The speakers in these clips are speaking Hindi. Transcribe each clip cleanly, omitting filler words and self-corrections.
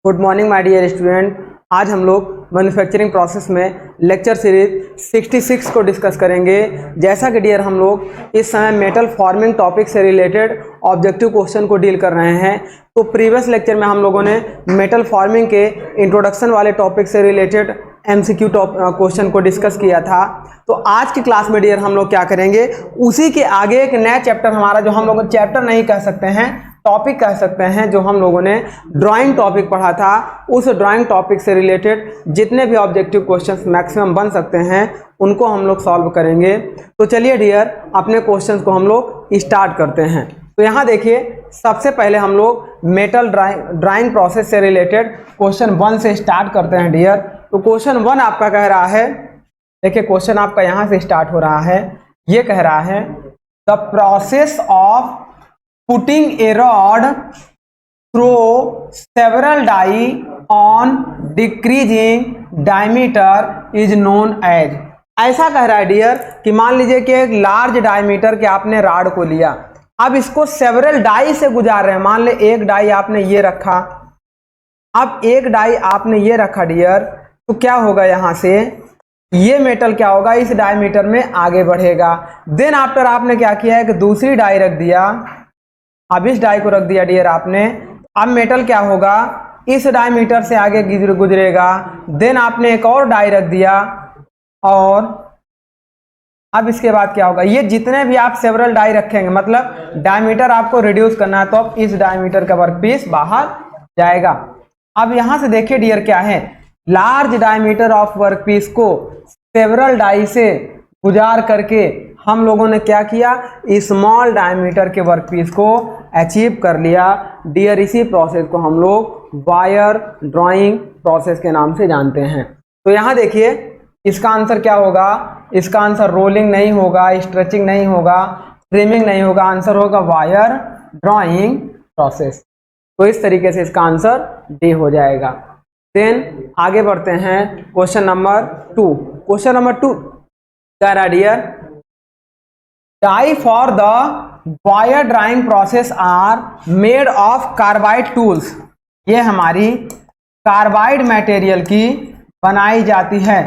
Good morning my dear student. आज हम लोग मैन्युफैक्चरिंग प्रोसेस में लेक्चर सीरीज 66 को डिस्कस करेंगे। जैसा कि डियर हम लोग इस समय मेटल फॉर्मिंग टॉपिक से रिलेटेड ऑब्जेक्टिव क्वेश्चन को डील कर रहे हैं। तो प्रीवियस लेक्चर में हम लोगों ने मेटल फॉर्मिंग के इंट्रोडक्शन वाले टॉपिक से रिलेटेड MCQ क्वेश्चन को डिस्कस किया था। तो आज की क्लास में डियर हम लोग क्या करेंगे, उसी के आगे एक नया चैप्टर हमारा, जो हम लोग चैप्टर नहीं कह सकते हैं, टॉपिक कह सकते हैं, जो हम लोगों ने ड्राइंग टॉपिक पढ़ा था, उस ड्राइंग टॉपिक से रिलेटेड जितने भी ऑब्जेक्टिव क्वेश्चंस मैक्सिमम बन सकते हैं उनको हम लोग सॉल्व करेंगे। तो चलिए डियर अपने क्वेश्चंस को हम लोग स्टार्ट करते हैं। तो यहाँ देखिए, सबसे पहले हम लोग मेटल ड्राइंग प्रोसेस से रिलेटेड क्वेश्चन 1 से स्टार्ट करते हैं डियर। तो क्वेश्चन 1 आपका कह रहा है, देखिए क्वेश्चन आपका यहाँ से स्टार्ट हो रहा है। ये कह रहा है the process of putting a rod through several die on decreasing diameter is known as। ऐसा कह रहा है डियर कि मान लीजिए कि एक लार्ज डायमीटर के आपने रॉड को लिया, अब इसको सेवरल डाई से गुजार रहे हैं। मान ले एक डाई आपने ये रखा, अब एक डाई आपने ये रखा डियर, तो क्या होगा, यहां से ये मेटल क्या होगा, इस डायमीटर में आगे बढ़ेगा। देन आफ्टर आपने क्या किया है कि दूसरी डाई रख दिया, अब इस डाई को रख दिया डियर आपने, अब मेटल क्या होगा, इस डायमीटर से आगे गुजरेगा। देन आपने एक और डाई रख दिया, और अब इसके बाद क्या होगा, ये जितने भी आप सेवरल डाई रखेंगे, मतलब डायमीटर आपको रिड्यूस करना है, तो अब इस डायमीटर का वर्कपीस बाहर जाएगा। अब यहां से देखिए डियर क्या है, लार्ज डायमीटर ऑफ वर्कपीस को सेवरल डाई से गुजार करके हम लोगों ने क्या किया, स्मॉल डायमीटर के वर्कपीस को अचीव कर लिया डियर। इसी प्रोसेस को हम लोग वायर ड्राइंग प्रोसेस के नाम से जानते हैं। तो यहाँ देखिए इसका आंसर क्या होगा, इसका आंसर रोलिंग नहीं होगा, स्ट्रेचिंग नहीं होगा, ट्रिमिंग नहीं होगा, आंसर होगा वायर ड्राइंग प्रोसेस। तो इस तरीके से इसका आंसर डी हो जाएगा। देन आगे बढ़ते हैं क्वेश्चन नंबर 2। क्वेश्चन नंबर 2 कह रहा dear die for the wire drying process are made of carbide tools। ये हमारी कार्बाइड मटेरियल की बनाई जाती है।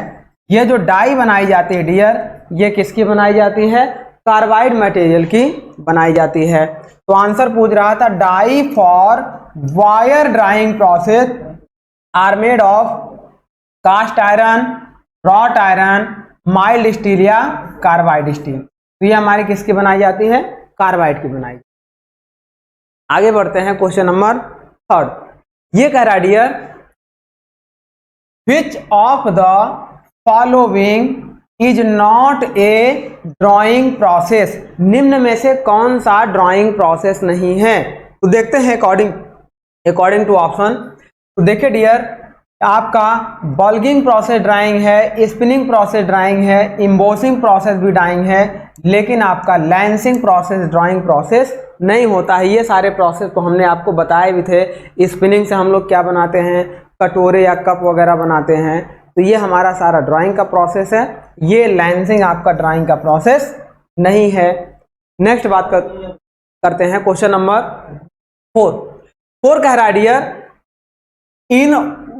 ये जो डाई बनाई जाती है डियर, ये किसकी बनाई जाती है, कार्बाइड मटेरियल की बनाई जाती है। तो आंसर पूछ रहा था die for wire drawing process are made of cast iron, wrought iron, mild steel या कार्बाइड स्टील। तो ये हमारी किसकी बनाई जाती है, कार्बाइड की बनाई। आगे बढ़ते हैं क्वेश्चन नंबर 3। ये कह रहा dear which of the following is not a drawing process. निम्न में से कौन सा ड्राइंग प्रोसेस नहीं है। तो देखते हैं अकॉर्डिंग टू ऑप्शन। तो देखिए डियर, आपका बल्गिंग प्रोसेस ड्राइंग है, स्पिनिंग प्रोसेस ड्राइंग है, इम्बोसिंग प्रोसेस भी ड्राइंग है, लेकिन आपका लैंसिंग प्रोसेस ड्राइंग प्रोसेस नहीं होता है। ये सारे प्रोसेस को हमने आपको बताए भी थे। स्पिनिंग से हम लोग क्या बनाते हैं, कटोरे या कप वगैरह बनाते हैं, तो ये हमारा सारा ड्राइंग का प्रोसेस है। ये लैंसिंग आपका ड्राइंग का प्रोसेस नहीं है। नेक्स्ट बात करते हैं क्वेश्चन नंबर 4 कह रहा है dear in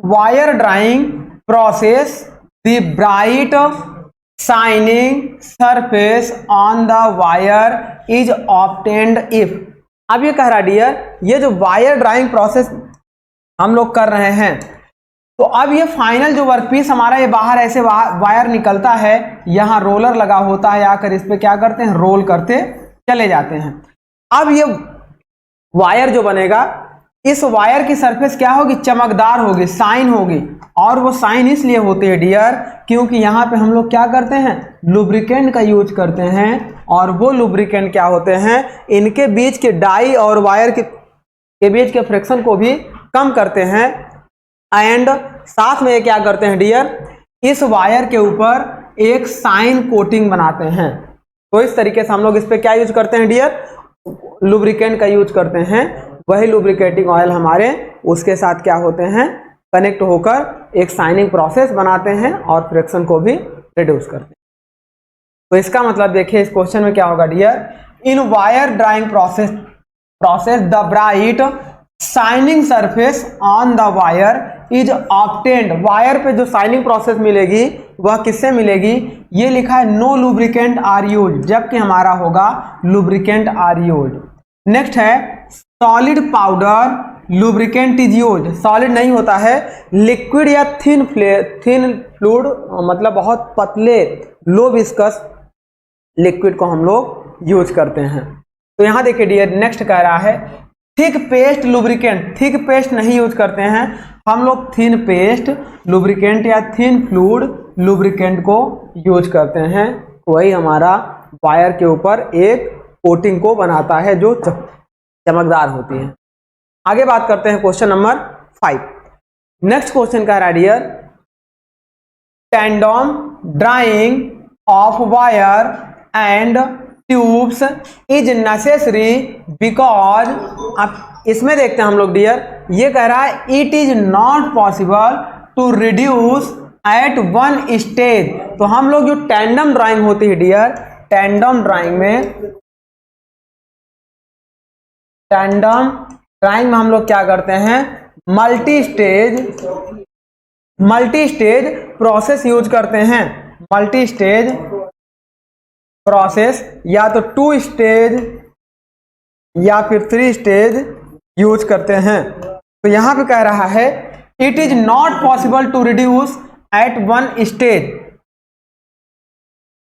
wire drawing process the bright shining surface on the wire is obtained if. अब ये कह रहा डियर, ये जो वायर ड्राइंग प्रोसेस हम लोग कर रहे हैं, तो अब ये फाइनल जो वर्कपीस हमारा, ये बाहर ऐसे वायर निकलता है, यहाँ रोलर लगा होता है, आकर इस पे क्या करते हैं, रोल करते चले जाते हैं। अब ये वायर जो बनेगा, इस वायर की सरफेस क्या होगी, चमकदार होगी, साइन होगी। और वो साइन इसलिए होती है डियर क्योंकि यहाँ पे हम लोग क्या करते हैं, लुब्रिकेंट का यूज करते हैं। और वो लुब्रिकेंट क्या होते हैं, इनके बीच के डाई और वायर के बीच के फ्रिक्शन को भी कम करते हैं। एंड साथ में क्या करते हैं डियर, इस वायर के ऊपर एक साइन कोटिंग बनाते हैं। तो इस तरीके से हम लोग इस पे क्या यूज करते हैं डियर, लुब्रिकेंट का यूज करते हैं। वही लुब्रिकेटिंग ऑयल हमारे उसके साथ क्या होते हैं, कनेक्ट होकर एक शाइनिंग प्रोसेस बनाते हैं और फ्रिक्शन को भी रिड्यूस करते हैं। तो इसका मतलब देखिए इस क्वेश्चन में क्या होगा dear, in wire drawing process the bright shining surface on the wire is obtained. Wire पे जो शाइनिंग प्रोसेस मिलेगी वह किससे मिलेगी? ये लिखा है नो लुब्रिकेंट आर यूज, जबकि हमारा होगा लुब्रिकेंट आर यूज। नेक्स्ट है solid powder lubricant is use. Solid नहीं होता है, लिक्विड या थिन फ्लूइड, मतलब बहुत पतले लो विस्कस लिक्विड को हम लोग यूज करते हैं। तो यहां देखिए डियर, नेक्स्ट कह रहा है thick paste lubricant. Thick paste नहीं यूज करते हैं हम लोग, थिन पेस्ट लुब्रिकेंट या थिन फ्लूइड लुब्रिकेंट को यूज करते हैं। वही हमारा वायर के ऊपर एक कोटिंग को बनाता है जो चमकदार होती है। आगे बात करते हैं क्वेश्चन नंबर 5। नेक्स्ट क्वेश्चन का dear, tandem drawing of wire and tubes is necessary because, अब इसमें देखते हैं हम लोग डियर, ये कह रहा है it is not possible to reduce at one stage. तो हम लोग जो टैंडम ड्राइंग होती है डियर, टैंडम ड्राइंग में हम लोग क्या करते हैं, मल्टी स्टेज प्रोसेस यूज करते हैं। मल्टी स्टेज प्रोसेस या तो 2 स्टेज या फिर 3 स्टेज यूज करते हैं। तो यहां पे कह रहा है it is not possible to reduce at one stage.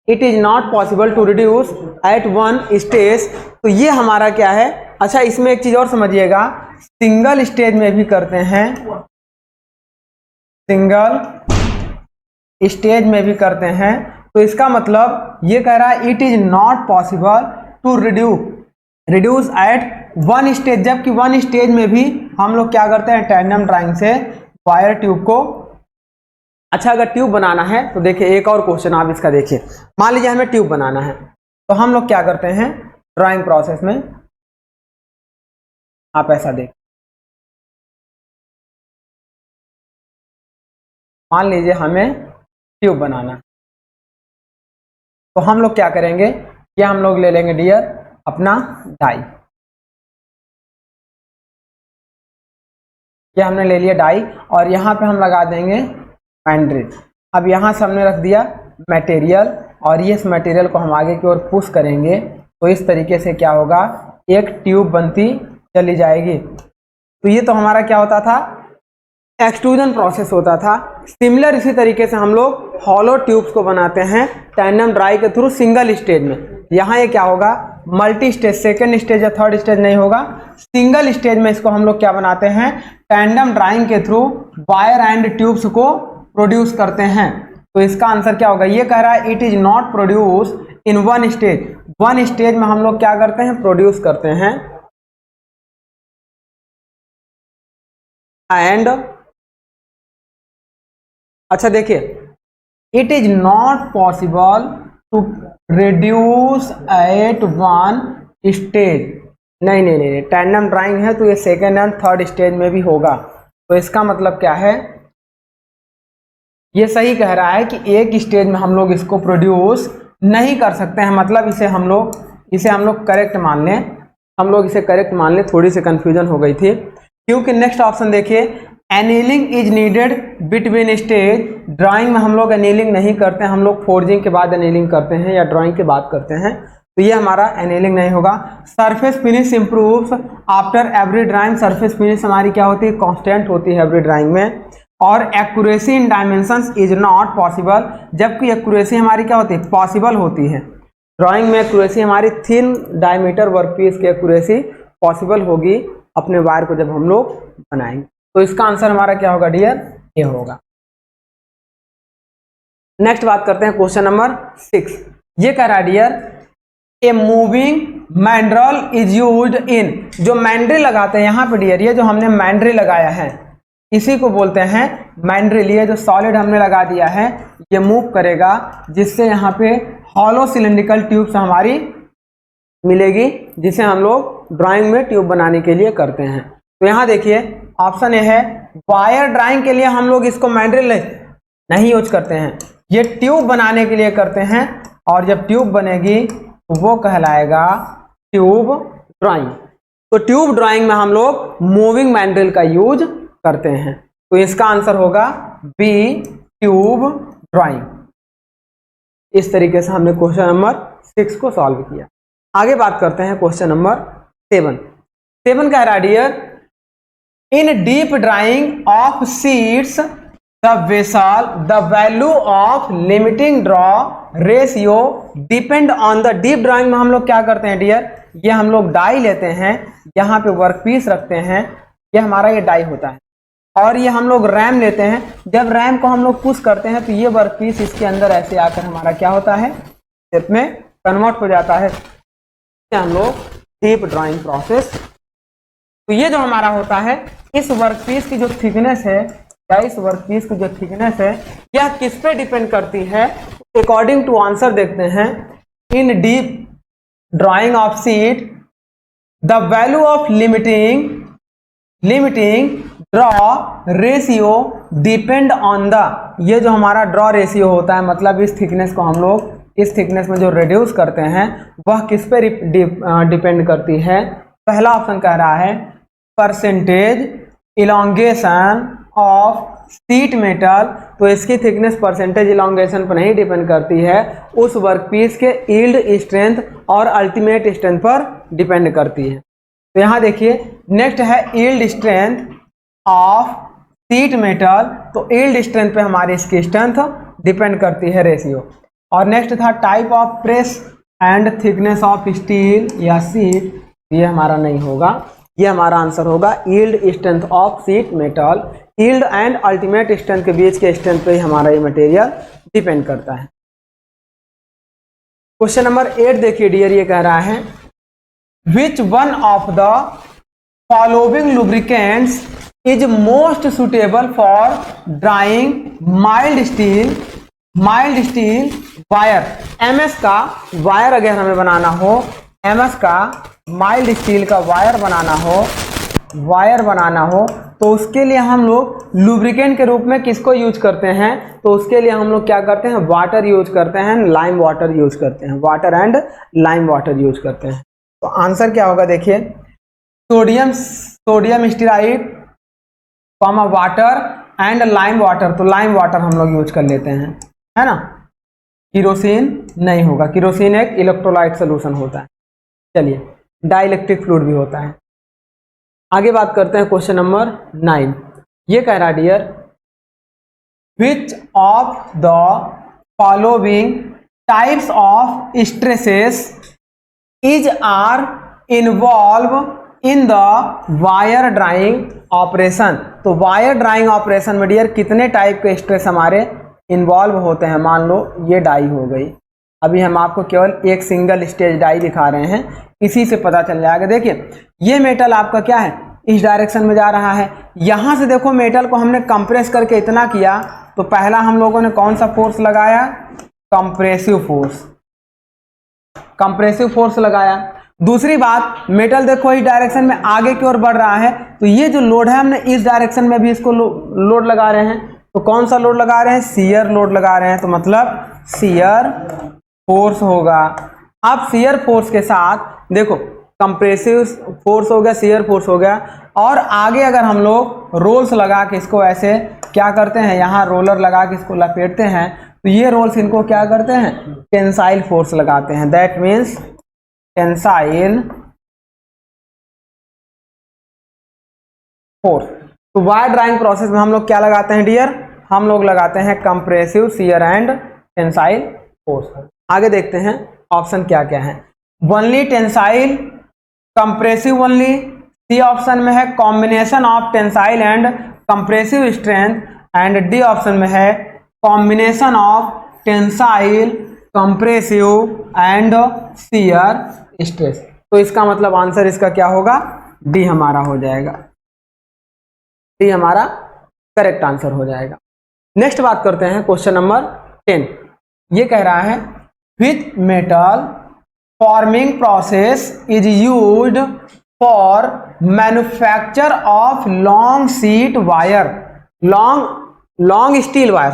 It is not possible to reduce at one stage. तो ये हमारा क्या है, अच्छा इसमें एक चीज और समझिएगा, सिंगल स्टेज में भी करते हैं, सिंगल स्टेज में भी करते हैं। तो इसका मतलब ये कह रहा है it is not possible to reduce at one stage, जबकि वन स्टेज में भी हम लोग क्या करते हैं, टैंडम ड्राइंग से वायर ट्यूब को, अच्छा अगर ट्यूब बनाना है तो देखिए एक और क्वेश्चन आप इसका देखिए, मान लीजिए हमें ट्यूब बनाना है तो हम लोग क्या करते हैं ड्राइंग प्रोसेस में, आप ऐसा देख, मान लीजिए हमें ट्यूब बनाना है तो हम लोग क्या करेंगे, ये हम लोग ले लेंगे डियर अपना डाई, ये हमने ले लिया डाई और यहाँ पे हम लगा देंगे मैंड्रिल। अब यहाँ से हमने रख दिया मटेरियल और ये इस मटेरियल को हम आगे की ओर पुश करेंगे तो इस तरीके से क्या होगा, एक ट्यूब बनती चली जाएगी। तो ये तो हमारा क्या होता था, एक्सट्रूजन प्रोसेस होता था। सिमिलर इसी तरीके से हम लोग हॉलो ट्यूब्स को बनाते हैं टैंडम ड्राई के थ्रू सिंगल स्टेज में। यहाँ ये क्या होगा, मल्टी स्टेज, सेकेंड स्टेज या थर्ड स्टेज नहीं होगा, सिंगल स्टेज में इसको हम लोग क्या बनाते हैं, टैंडम ड्राइंग के थ्रू वायर एंड ट्यूब्स को प्रोड्यूस करते हैं। तो इसका आंसर क्या होगा, ये कह रहा है it is not produce in one stage. One stage में हम लोग क्या करते हैं, प्रोड्यूस करते हैं। एंड अच्छा देखिए, it is not possible to reduce at one stage. नहीं नहीं नहीं, टैंडम ड्राइंग है तो ये सेकेंड एंड थर्ड स्टेज में भी होगा। तो इसका मतलब क्या है, ये सही कह रहा है कि एक स्टेज में हम लोग इसको प्रोड्यूस नहीं कर सकते हैं, मतलब इसे हम लोग करेक्ट मान लें, हम लोग इसे करेक्ट मान लें। थोड़ी सी कंफ्यूजन हो गई थी क्योंकि नेक्स्ट ऑप्शन देखिए, annealing is needed between stage. Drawing में हम लोग एनीलिंग नहीं करते हैं, हम लोग फोर्जिंग के बाद एनीलिंग करते हैं या ड्राइंग के बाद करते हैं, तो ये हमारा एनीलिंग नहीं होगा। Surface finish improves after every drawing. Surface finish हमारी क्या होती है, कांस्टेंट होती है एवरी ड्राइंग में। और accuracy in dimensions is not possible, जबकि एक्यूरेसी हमारी क्या होती है, पॉसिबल होती है। ड्राइंग में एक्यूरेसी हमारी थिन डायमीटर वर्कपीस की एक्यूरेसी पॉसिबल होगी अपने वायर को जब हम लोग बनाएंगे। तो इसका आंसर हमारा क्या होगा डियर, ये होगा। नेक्स्ट बात करते हैं क्वेश्चन नंबर 6। ये कह रहा है dear, a moving mandrel is used in. जो मैंड्रिल लगाते हैं यहाँ पे डियर, ये जो हमने मैंड्रिल लगाया है इसी को बोलते हैं मैंड्रिल। ये जो सॉलिड हमने लगा दिया है ये मूव करेगा, जिससे यहाँ पे हॉलो सिलिंड्रिकल ट्यूब्स हमारी मिलेगी, जिसे हम लोग ड्राइंग में ट्यूब बनाने के लिए करते हैं। तो यहाँ देखिए ऑप्शन ए है, वायर ड्राइंग के लिए हम लोग इसको मैंड्रिल नहीं यूज करते हैं, ये ट्यूब बनाने के लिए करते हैं। और जब ट्यूब बनेगी तो वो कहलाएगा ट्यूब ड्राइंग। तो ट्यूब ड्राइंग में हम लोग मूविंग मैंड्रिल का यूज करते हैं। तो इसका आंसर होगा बी, ट्यूब ड्राइंग। इस तरीके से हमने क्वेश्चन नंबर 6 को सॉल्व किया। आगे बात करते हैं क्वेश्चन नंबर 7। 7 कह रहा है dear, in deep drawing of seeds the vessel the value of limiting draw ratio depend on the. Deep drawing में हम लोग क्या करते हैं डियर, ये हम लोग डाई लेते हैं, यहाँ पे वर्कपीस रखते हैं, ये हमारा ये डाई होता है, और ये हम लोग रैम लेते हैं। जब रैम को हम लोग पुश करते हैं तो ये वर्कपीस इसके अंदर ऐसे आकर हमारा क्या होता है, शेप में कन्वर्ट हो जाता है। हम लोग डीप ड्राइंग प्रोसेस। तो ये जो हमारा होता है, इस वर्कपीस की जो थिकनेस है या इस वर्कपीस की जो थिकनेस है यह किस पे डिपेंड करती है। अकॉर्डिंग टू आंसर देखते हैं, इन deep drawing of seat the value of limiting draw ratio depend on the. ये जो हमारा ड्रॉ रेशियो होता है, मतलब इस थिकनेस को हम लोग इस थिकनेस में जो रिड्यूस करते हैं वह किस पे डिपेंड करती है। पहला ऑप्शन कह रहा है percentage elongation of sheet metal, तो इसकी थिकनेस परसेंटेज इलोंगेशन पर नहीं डिपेंड करती है, उस वर्कपीस के यील्ड स्ट्रेंथ और अल्टीमेट स्ट्रेंथ पर डिपेंड करती है। तो यहाँ देखिए नेक्स्ट है yield strength of sheet metal, तो यील्ड स्ट्रेंथ पे हमारी इसकी स्ट्रेंथ डिपेंड करती है रेशियो। और नेक्स्ट था type of press and thickness of steel या शीट, ये हमारा नहीं होगा, ये हमारा आंसर होगा yield strength of sheet metal. Yield and ultimate strength के बीच के स्ट्रेंथ पे ही हमारा ये मटेरियल डिपेंड करता है। क्वेश्चन नंबर 8 देखिए डियर, ये कह रहा है विच one of the following lubricants is most suitable for drawing mild steel wire. MS का वायर अगर हमें बनाना हो, एमएस का माइल्ड स्टील का वायर बनाना हो तो उसके लिए हम लोग लुब्रिकेंट के रूप में किसको यूज करते हैं, तो उसके लिए हम लोग क्या करते हैं, वाटर यूज करते हैं, लाइम वाटर यूज करते हैं, water and lime water use करते हैं। तो आंसर क्या होगा देखिए, sodium steroid comma water and lime water, तो लाइम वाटर हम लोग यूज कर लेते हैं, है ना। किरोसिन नहीं होगा, किरोसिन एक इलेक्ट्रोलाइट सोल्यूशन होता है। चलिए डाइलेक्ट्रिक फ्लूइड भी होता है। आगे बात करते हैं क्वेश्चन नंबर 9। ये कह रहा dear which of the following types of stresses is are involve in the wire drawing operation. तो वायर ड्राइंग ऑपरेशन में डियर कितने टाइप के स्ट्रेस हमारे इन्वॉल्व होते हैं। मान लो ये डाई हो गई, अभी हम आपको केवल एक सिंगल स्टेज डाई दिखा रहे हैं, इसी से पता चल जाएगा। देखिए ये मेटल आपका क्या है, इस डायरेक्शन में जा रहा है, यहां से देखो मेटल को हमने कंप्रेस करके इतना किया, तो पहला हम लोगों ने कौन सा फोर्स लगाया, कंप्रेसिव फोर्स लगाया। दूसरी बात, मेटल देखो इस डायरेक्शन में आगे की ओर बढ़ रहा है, तो ये जो लोड है हमने इस डायरेक्शन में भी इसको लोड लगा रहे हैं, तो कौन सा लोड लगा रहे हैं, शियर लोड लगा रहे हैं, तो मतलब शियर फोर्स होगा। अब शियर फोर्स के साथ देखो कंप्रेसिव फोर्स हो गया, शियर फोर्स हो गया, और आगे अगर हम लोग रोल्स लगा के इसको ऐसे क्या करते हैं, यहाँ रोलर लगा के इसको लपेटते हैं, तो ये रोल्स इनको क्या करते हैं, टेंसाइल फोर्स लगाते हैं। That means tensile force. तो वायर ड्राइंग प्रोसेस में हम लोग क्या लगाते हैं डियर, हम लोग लगाते हैं compressive, shear and tensile force. आगे देखते हैं ऑप्शन क्या क्या है। Only tensile, compressive only, C option में है combination of tensile and compressive strength, and D option में है combination of tensile, compressive and shear stress. तो इसका मतलब आंसर इसका क्या होगा, डी हमारा हो जाएगा, डी हमारा करेक्ट आंसर हो जाएगा। नेक्स्ट बात करते हैं क्वेश्चन नंबर 10। ये कह रहा है which metal forming process is used for manufacture of long sheet wire, long steel wire.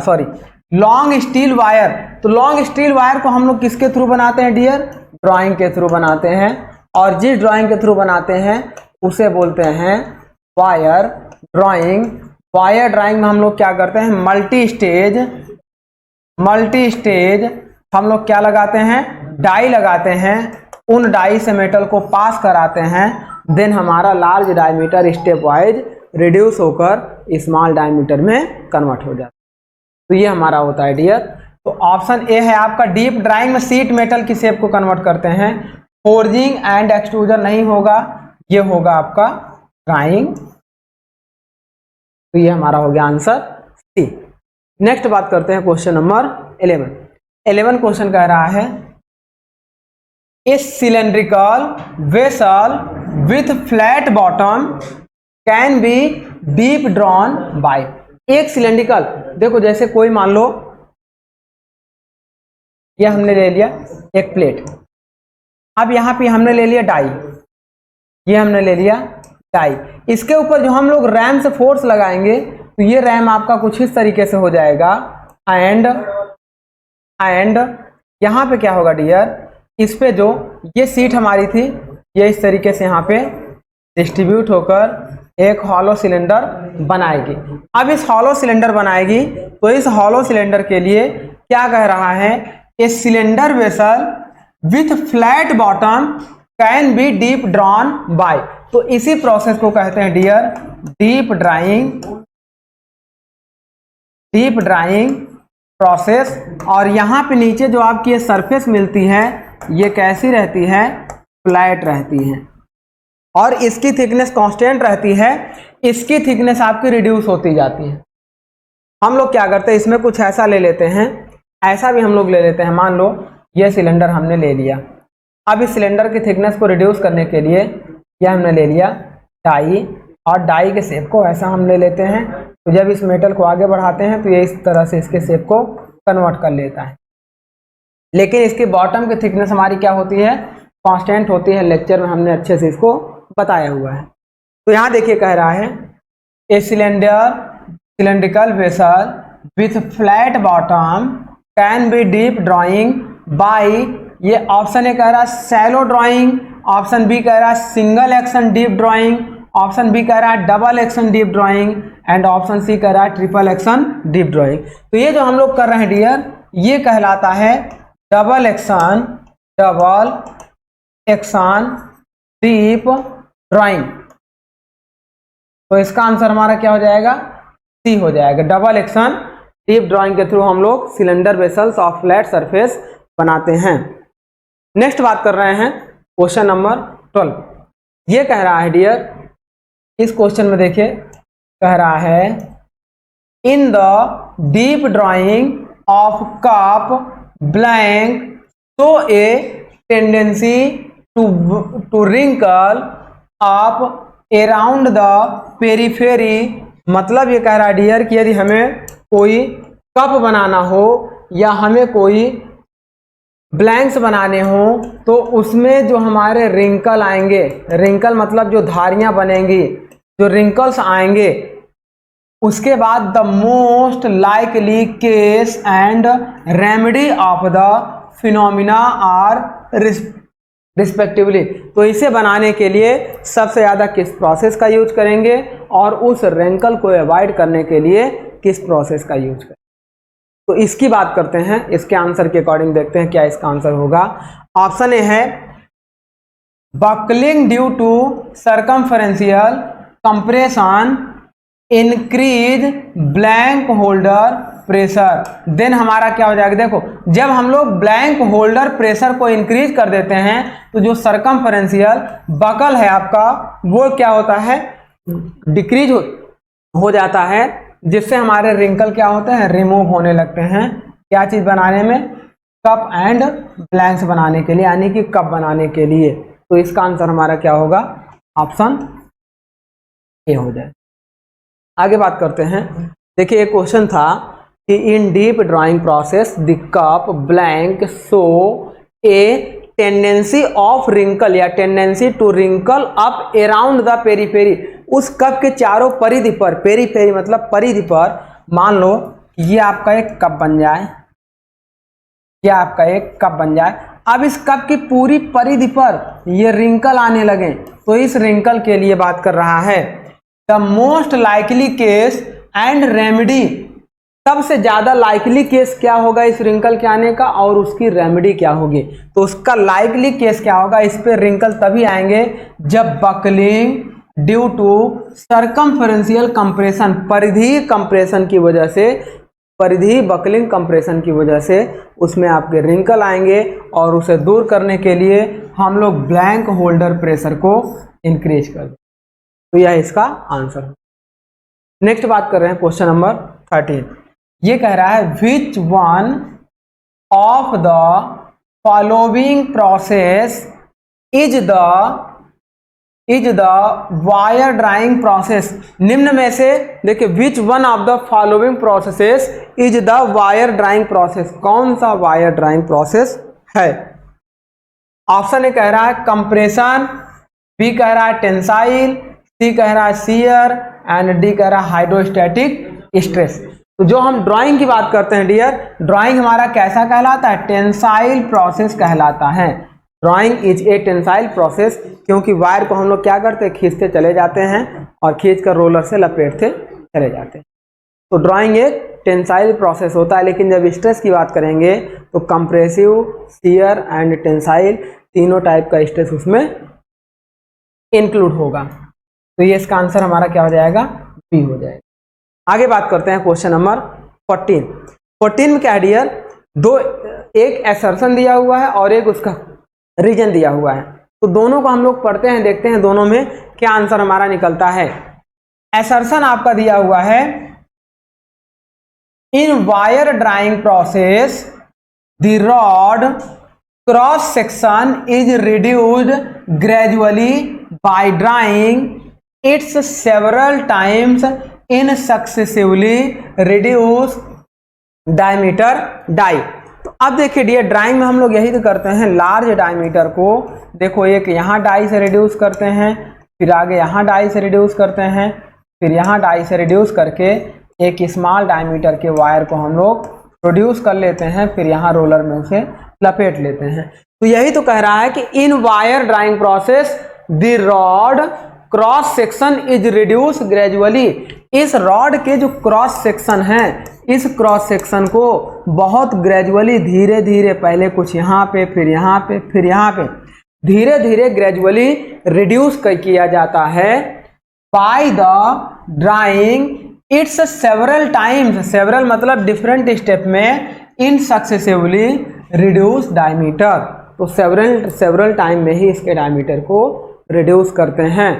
तो लॉन्ग स्टील वायर को हम लोग किसके थ्रू बनाते हैं डियर, ड्राइंग के थ्रू बनाते हैं, और जिस ड्राइंग के थ्रू बनाते हैं उसे बोलते हैं वायर ड्राइंग। वायर ड्राइंग में हम लोग क्या करते हैं, मल्टी स्टेज हम लोग क्या लगाते हैं, डाई लगाते हैं, उन डाई से मेटल को पास कराते हैं, देन हमारा large diameter step wise reduce होकर स्मॉल डायमीटर में कन्वर्ट हो जाता है। तो ये हमारा होता है डियर। तो ऑप्शन ए है आपका डीप ड्राइंग में शीट मेटल की शेप को कन्वर्ट करते हैं। फोर्जिंग एंड एक्सट्रूजन नहीं होगा, ये होगा आपका ड्राइंग। तो ये हमारा हो गया आंसर सी। नेक्स्ट बात करते हैं क्वेश्चन नंबर 11 क्वेश्चन कह रहा है a cylindrical vessel with flat bottom can be deep drawn by. एक सिलेंड्रिकल, देखो जैसे कोई मान लो ये हमने ले लिया एक प्लेट, अब यहां पे हमने ले लिया डाई, ये हमने ले लिया डाई, इसके ऊपर जो हम लोग रैम से फोर्स लगाएंगे तो ये रैम आपका कुछ इस तरीके से हो जाएगा एंड यहां पे क्या होगा डियर, इस पे जो ये सीट हमारी थी ये इस तरीके से यहाँ पे डिस्ट्रीब्यूट होकर एक हॉलो सिलेंडर बनाएगी। अब इस हॉलो सिलेंडर बनाएगी तो इस हॉलो सिलेंडर के लिए क्या कह रहा है, a cylinder vessel with flat bottom can be deep drawn by. तो इसी प्रोसेस को कहते हैं डियर डीप ड्राइंग प्रोसेस। और यहाँ पे नीचे जो आपकी ये सरफेस मिलती है ये कैसी रहती है, फ्लैट रहती है और इसकी थिकनेस कांस्टेंट रहती है, इसकी थिकनेस आपकी रिड्यूस होती जाती है। हम लोग क्या करते हैं, इसमें कुछ ऐसा ले लेते हैं, ऐसा भी हम लोग ले लेते हैं। मान लो ये सिलेंडर हमने ले लिया, अब इस सिलेंडर की थिकनेस को रिड्यूस करने के लिए यह हमने ले लिया डाई, और डाई के शेप को ऐसा हम ले लेते हैं। तो जब इस मेटल को आगे बढ़ाते हैं तो ये इस तरह से इसके शेप को कन्वर्ट कर लेता है, लेकिन इसकी बॉटम की थिकनेस हमारी क्या होती है, कांस्टेंट होती है। लेक्चर में हमने अच्छे से इसको बताया हुआ है। तो यहाँ देखिए कह रहा है a cylindrical vessel with flat bottom can be deep drawing by. ये ऑप्शन ए कह रहा है शैलो ड्राइंग, ऑप्शन बी कह रहा है single action deep drawing, option B कह रहा है double action deep drawing and option C कह रहा है ट्रिपल एक्शन डीप ड्राइंग। तो ये जो हम लोग कर रहे हैं डियर ये कहलाता है डबल एक्शन डीप ड्राइंग। तो इसका आंसर हमारा क्या हो जाएगा, सी हो जाएगा। डबल एक्शन डीप ड्राइंग के थ्रू हम लोग cylinder vessels of flat surface बनाते हैं। नेक्स्ट बात कर रहे हैं क्वेश्चन नंबर 12। ये कह रहा है डियर, इस क्वेश्चन में देखिए कह रहा है in the deep drawing of cup blank show a tendency to wrinkle up around the periphery. मतलब ये कह रहा है डियर कि यदि हमें कोई कप बनाना हो या हमें कोई ब्लैंक्स बनाने हो तो उसमें जो हमारे रिंकल आएंगे, रिंकल मतलब जो धारियां बनेंगी, जो रिंकल्स आएंगे, उसके बाद the most likely case and remedy of the phenomena are respectively. तो इसे बनाने के लिए सबसे ज़्यादा किस प्रोसेस का यूज करेंगे और उस रिंकल को अवॉइड करने के लिए किस प्रोसेस का यूज करेंगे। तो इसकी बात करते हैं, इसके आंसर के अकॉर्डिंग देखते हैं क्या इसका आंसर होगा। ऑप्शन ए है buckling due to circumferential compression increase blank holder pressure. Then हमारा क्या हो जाएगा, देखो जब हम लोग ब्लैंक होल्डर प्रेशर को इंक्रीज कर देते हैं तो जो सर्कमफरेंशियल बकल है आपका वो क्या होता है, डिक्रीज हो जाता है, जिससे हमारे रिंकल क्या होते हैं, रिमूव होने लगते हैं। क्या चीज बनाने में, कप एंड ब्लैंक्स बनाने के लिए, यानी कि कप बनाने के लिए। तो इसका आंसर हमारा क्या होगा, ऑप्शन ए हो जाए। आगे बात करते हैं। देखिए एक क्वेश्चन था कि in deep drawing process the cup blank show a tendency of wrinkle या tendency to wrinkle up around the periphery. उस कप के चारों परिधि पर, पेरीफेरी मतलब परिधि पर, मान लो ये आपका एक कप बन जाए, ये आपका एक कप बन जाए। अब इस कप की पूरी परिधि पर ये रिंकल आने लगे, तो इस रिंकल के लिए बात कर रहा है। The most likely case and remedy, सबसे ज्यादा लाइकली केस क्या होगा इस रिंकल के आने का और उसकी रेमेडी क्या होगी। तो उसका लाइकली केस क्या होगा, इस पे रिंकल तभी आएंगे जब बकलिंग ड्यू टू सर्कमफेरेंशियल कंप्रेशन, परिधीय कंप्रेशन की वजह से, परिधीय बकलिंग कंप्रेशन की वजह से उसमें आपके रिंकल आएंगे, और उसे दूर करने के लिए हम लोग ब्लैंक होल्डर प्रेशर को इंक्रीज कर दें। तो यह इसका आंसर है। नेक्स्ट बात कर रहे हैं क्वेश्चन नंबर 13। ये कह रहा है विच one of the following process is the wire drawing process. निम्न में से देखिए, विच one of the following processes is the wire drawing process, कौन सा वायर ड्राइंग प्रोसेस है। ऑप्शन ए कह रहा है कंप्रेशन, बी कह रहा है टेंसाइल, सी कह रहा है शियर एंड डी कह रहा है हाइड्रोस्टैटिक स्ट्रेस। तो जो हम ड्राइंग की बात करते हैं डियर, ड्राइंग हमारा कैसा कहलाता है, टेंसाइल प्रोसेस कहलाता है। Drawing is a tensile process, क्योंकि वायर को हम लोग क्या करते हैं, खींचते चले जाते हैं और खींचकर रोलर से लपेटते चले जाते हैं। तो ड्राइंग एक टेंसाइल प्रोसेस होता है। लेकिन जब स्ट्रेस की बात करेंगे तो कंप्रेसिव, शियर एंड टेंसाइल तीनों टाइप का स्ट्रेस उसमें इंक्लूड होगा। तो ये इसका आंसर हमारा क्या हो जाएगा, बी हो जाएगा। आगे बात करते हैं क्वेश्चन नंबर 14। 14 में क्या है डियर, दो, एक असर्शन दिया हुआ है और एक उसका रीजन दिया हुआ है। तो दोनों को हम लोग पढ़ते हैं, देखते हैं दोनों में क्या आंसर हमारा निकलता है। असर्शन आपका दिया हुआ है, in wire drawing process the rod cross section is reduced gradually by drawing its several times in successively reduce diameter die. तो अब देखिए डियर, ड्राइंग में हम लोग यही तो करते हैं, लार्ज डायमीटर को देखो एक यहाँ डाई से रिड्यूस करते हैं, फिर आगे यहाँ डाई से रिड्यूस करते हैं, फिर यहाँ डाई से रिड्यूस करके एक स्मॉल डायमीटर के वायर को हम लोग प्रोड्यूस कर लेते हैं, फिर यहाँ रोलर में उसे लपेट लेते हैं। तो यही तो कह रहा है कि in wire drawing process the rod cross section is reduce gradually. इस रॉड के जो क्रॉस सेक्शन है, इस क्रॉस सेक्शन को बहुत ग्रेजुअली, धीरे धीरे, पहले कुछ यहाँ पे, फिर यहाँ पे, फिर यहाँ पे, धीरे धीरे ग्रेजुअली रिड्यूस किया जाता है by the drawing its several times, several मतलब डिफरेंट स्टेप में, इन सक्सेसिवली रिड्यूस डायमीटर। तो सेवरल टाइम में ही इसके डायमीटर को रिड्यूस करते हैं।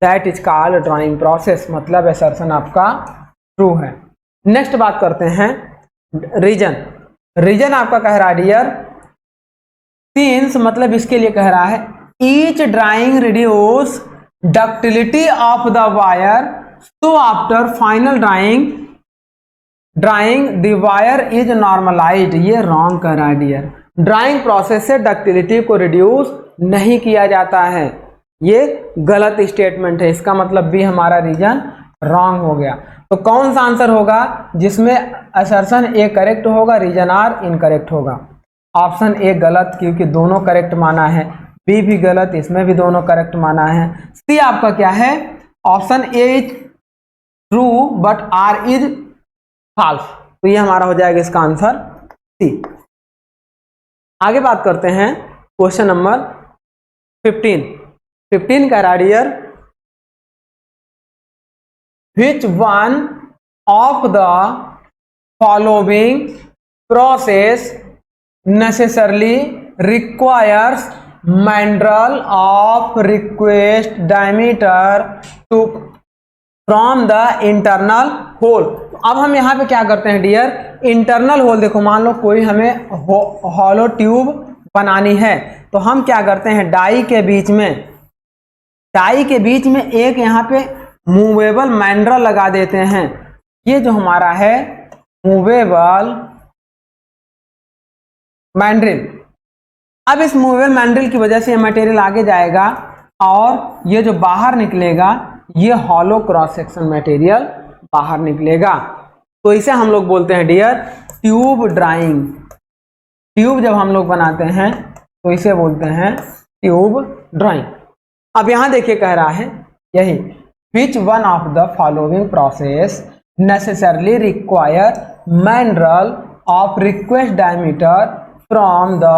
That is called drawing process, मतलब असर्शन आपका ट्रू है। नेक्स्ट बात करते हैं रीजन। रीजन आपका कह रहा है डियर, सिंस मतलब इसके लिए कह रहा है each drawing reduce ductility of the wire, so after final drying the wire is normalized। ये रॉन्ग कर रहा है डियर, ड्राइंग प्रोसेस से डक्टिलिटी को रिड्यूस नहीं किया जाता है, ये गलत स्टेटमेंट है। इसका मतलब भी हमारा रीजन रॉन्ग हो गया। तो कौन सा आंसर होगा जिसमें असर्शन ए करेक्ट होगा, रीजन आर इनकरेक्ट होगा। ऑप्शन ए गलत, क्योंकि दोनों करेक्ट माना है, बी भी गलत, इसमें भी दोनों करेक्ट माना है। सी आपका क्या है, option A is true but R is false. तो ये हमारा हो जाएगा इसका आंसर सी। आगे बात करते हैं क्वेश्चन नंबर 15। 15 का dear, which one of the following process necessarily requires mandrel of request diameter to from the internal hole। अब हम यहाँ पे क्या करते हैं डियर, इंटरनल होल, देखो मान लो कोई हमें हॉलो ट्यूब बनानी है, तो हम क्या करते हैं, डाई के बीच में एक यहाँ पे मूवेबल मैंड्रल लगा देते हैं। ये जो हमारा है मूवेबल मैंड्रिल, अब इस मूवेबल मैंड्रिल की वजह से ये मटेरियल आगे जाएगा और ये जो बाहर निकलेगा ये हॉलो क्रॉस सेक्शन मटेरियल बाहर निकलेगा। तो इसे हम लोग बोलते हैं डियर ट्यूब ड्राइंग। ट्यूब जब हम लोग बनाते हैं तो इसे बोलते हैं ट्यूब ड्राइंग। अब यहां देखिए कह रहा है यही, विच one of the following process necessarily require mineral of request diameter from the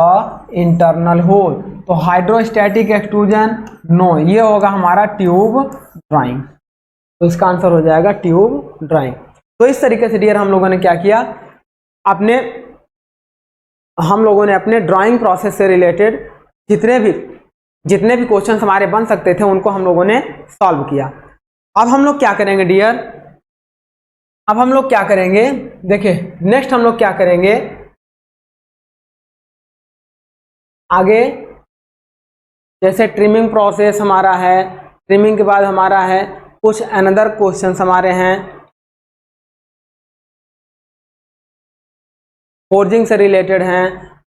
internal hole। तो हाइड्रोस्टैटिक एक्सट्रूजन नो, ये होगा हमारा ट्यूब ड्राइंग। तो इसका आंसर हो जाएगा ट्यूब ड्राइंग। तो इस तरीके से डियर हम लोगों ने क्या किया, हम लोगों ने अपने ड्राइंग प्रोसेस से रिलेटेड जितने भी क्वेश्चन हमारे बन सकते थे उनको हम लोगों ने सॉल्व किया। अब हम लोग क्या करेंगे डियर, अब हम लोग क्या करेंगे, देखिए नेक्स्ट हम लोग क्या करेंगे आगे, जैसे ट्रिमिंग प्रोसेस हमारा है, ट्रिमिंग के बाद हमारा है कुछ अनदर क्वेश्चंस हमारे हैं फोर्जिंग से रिलेटेड हैं,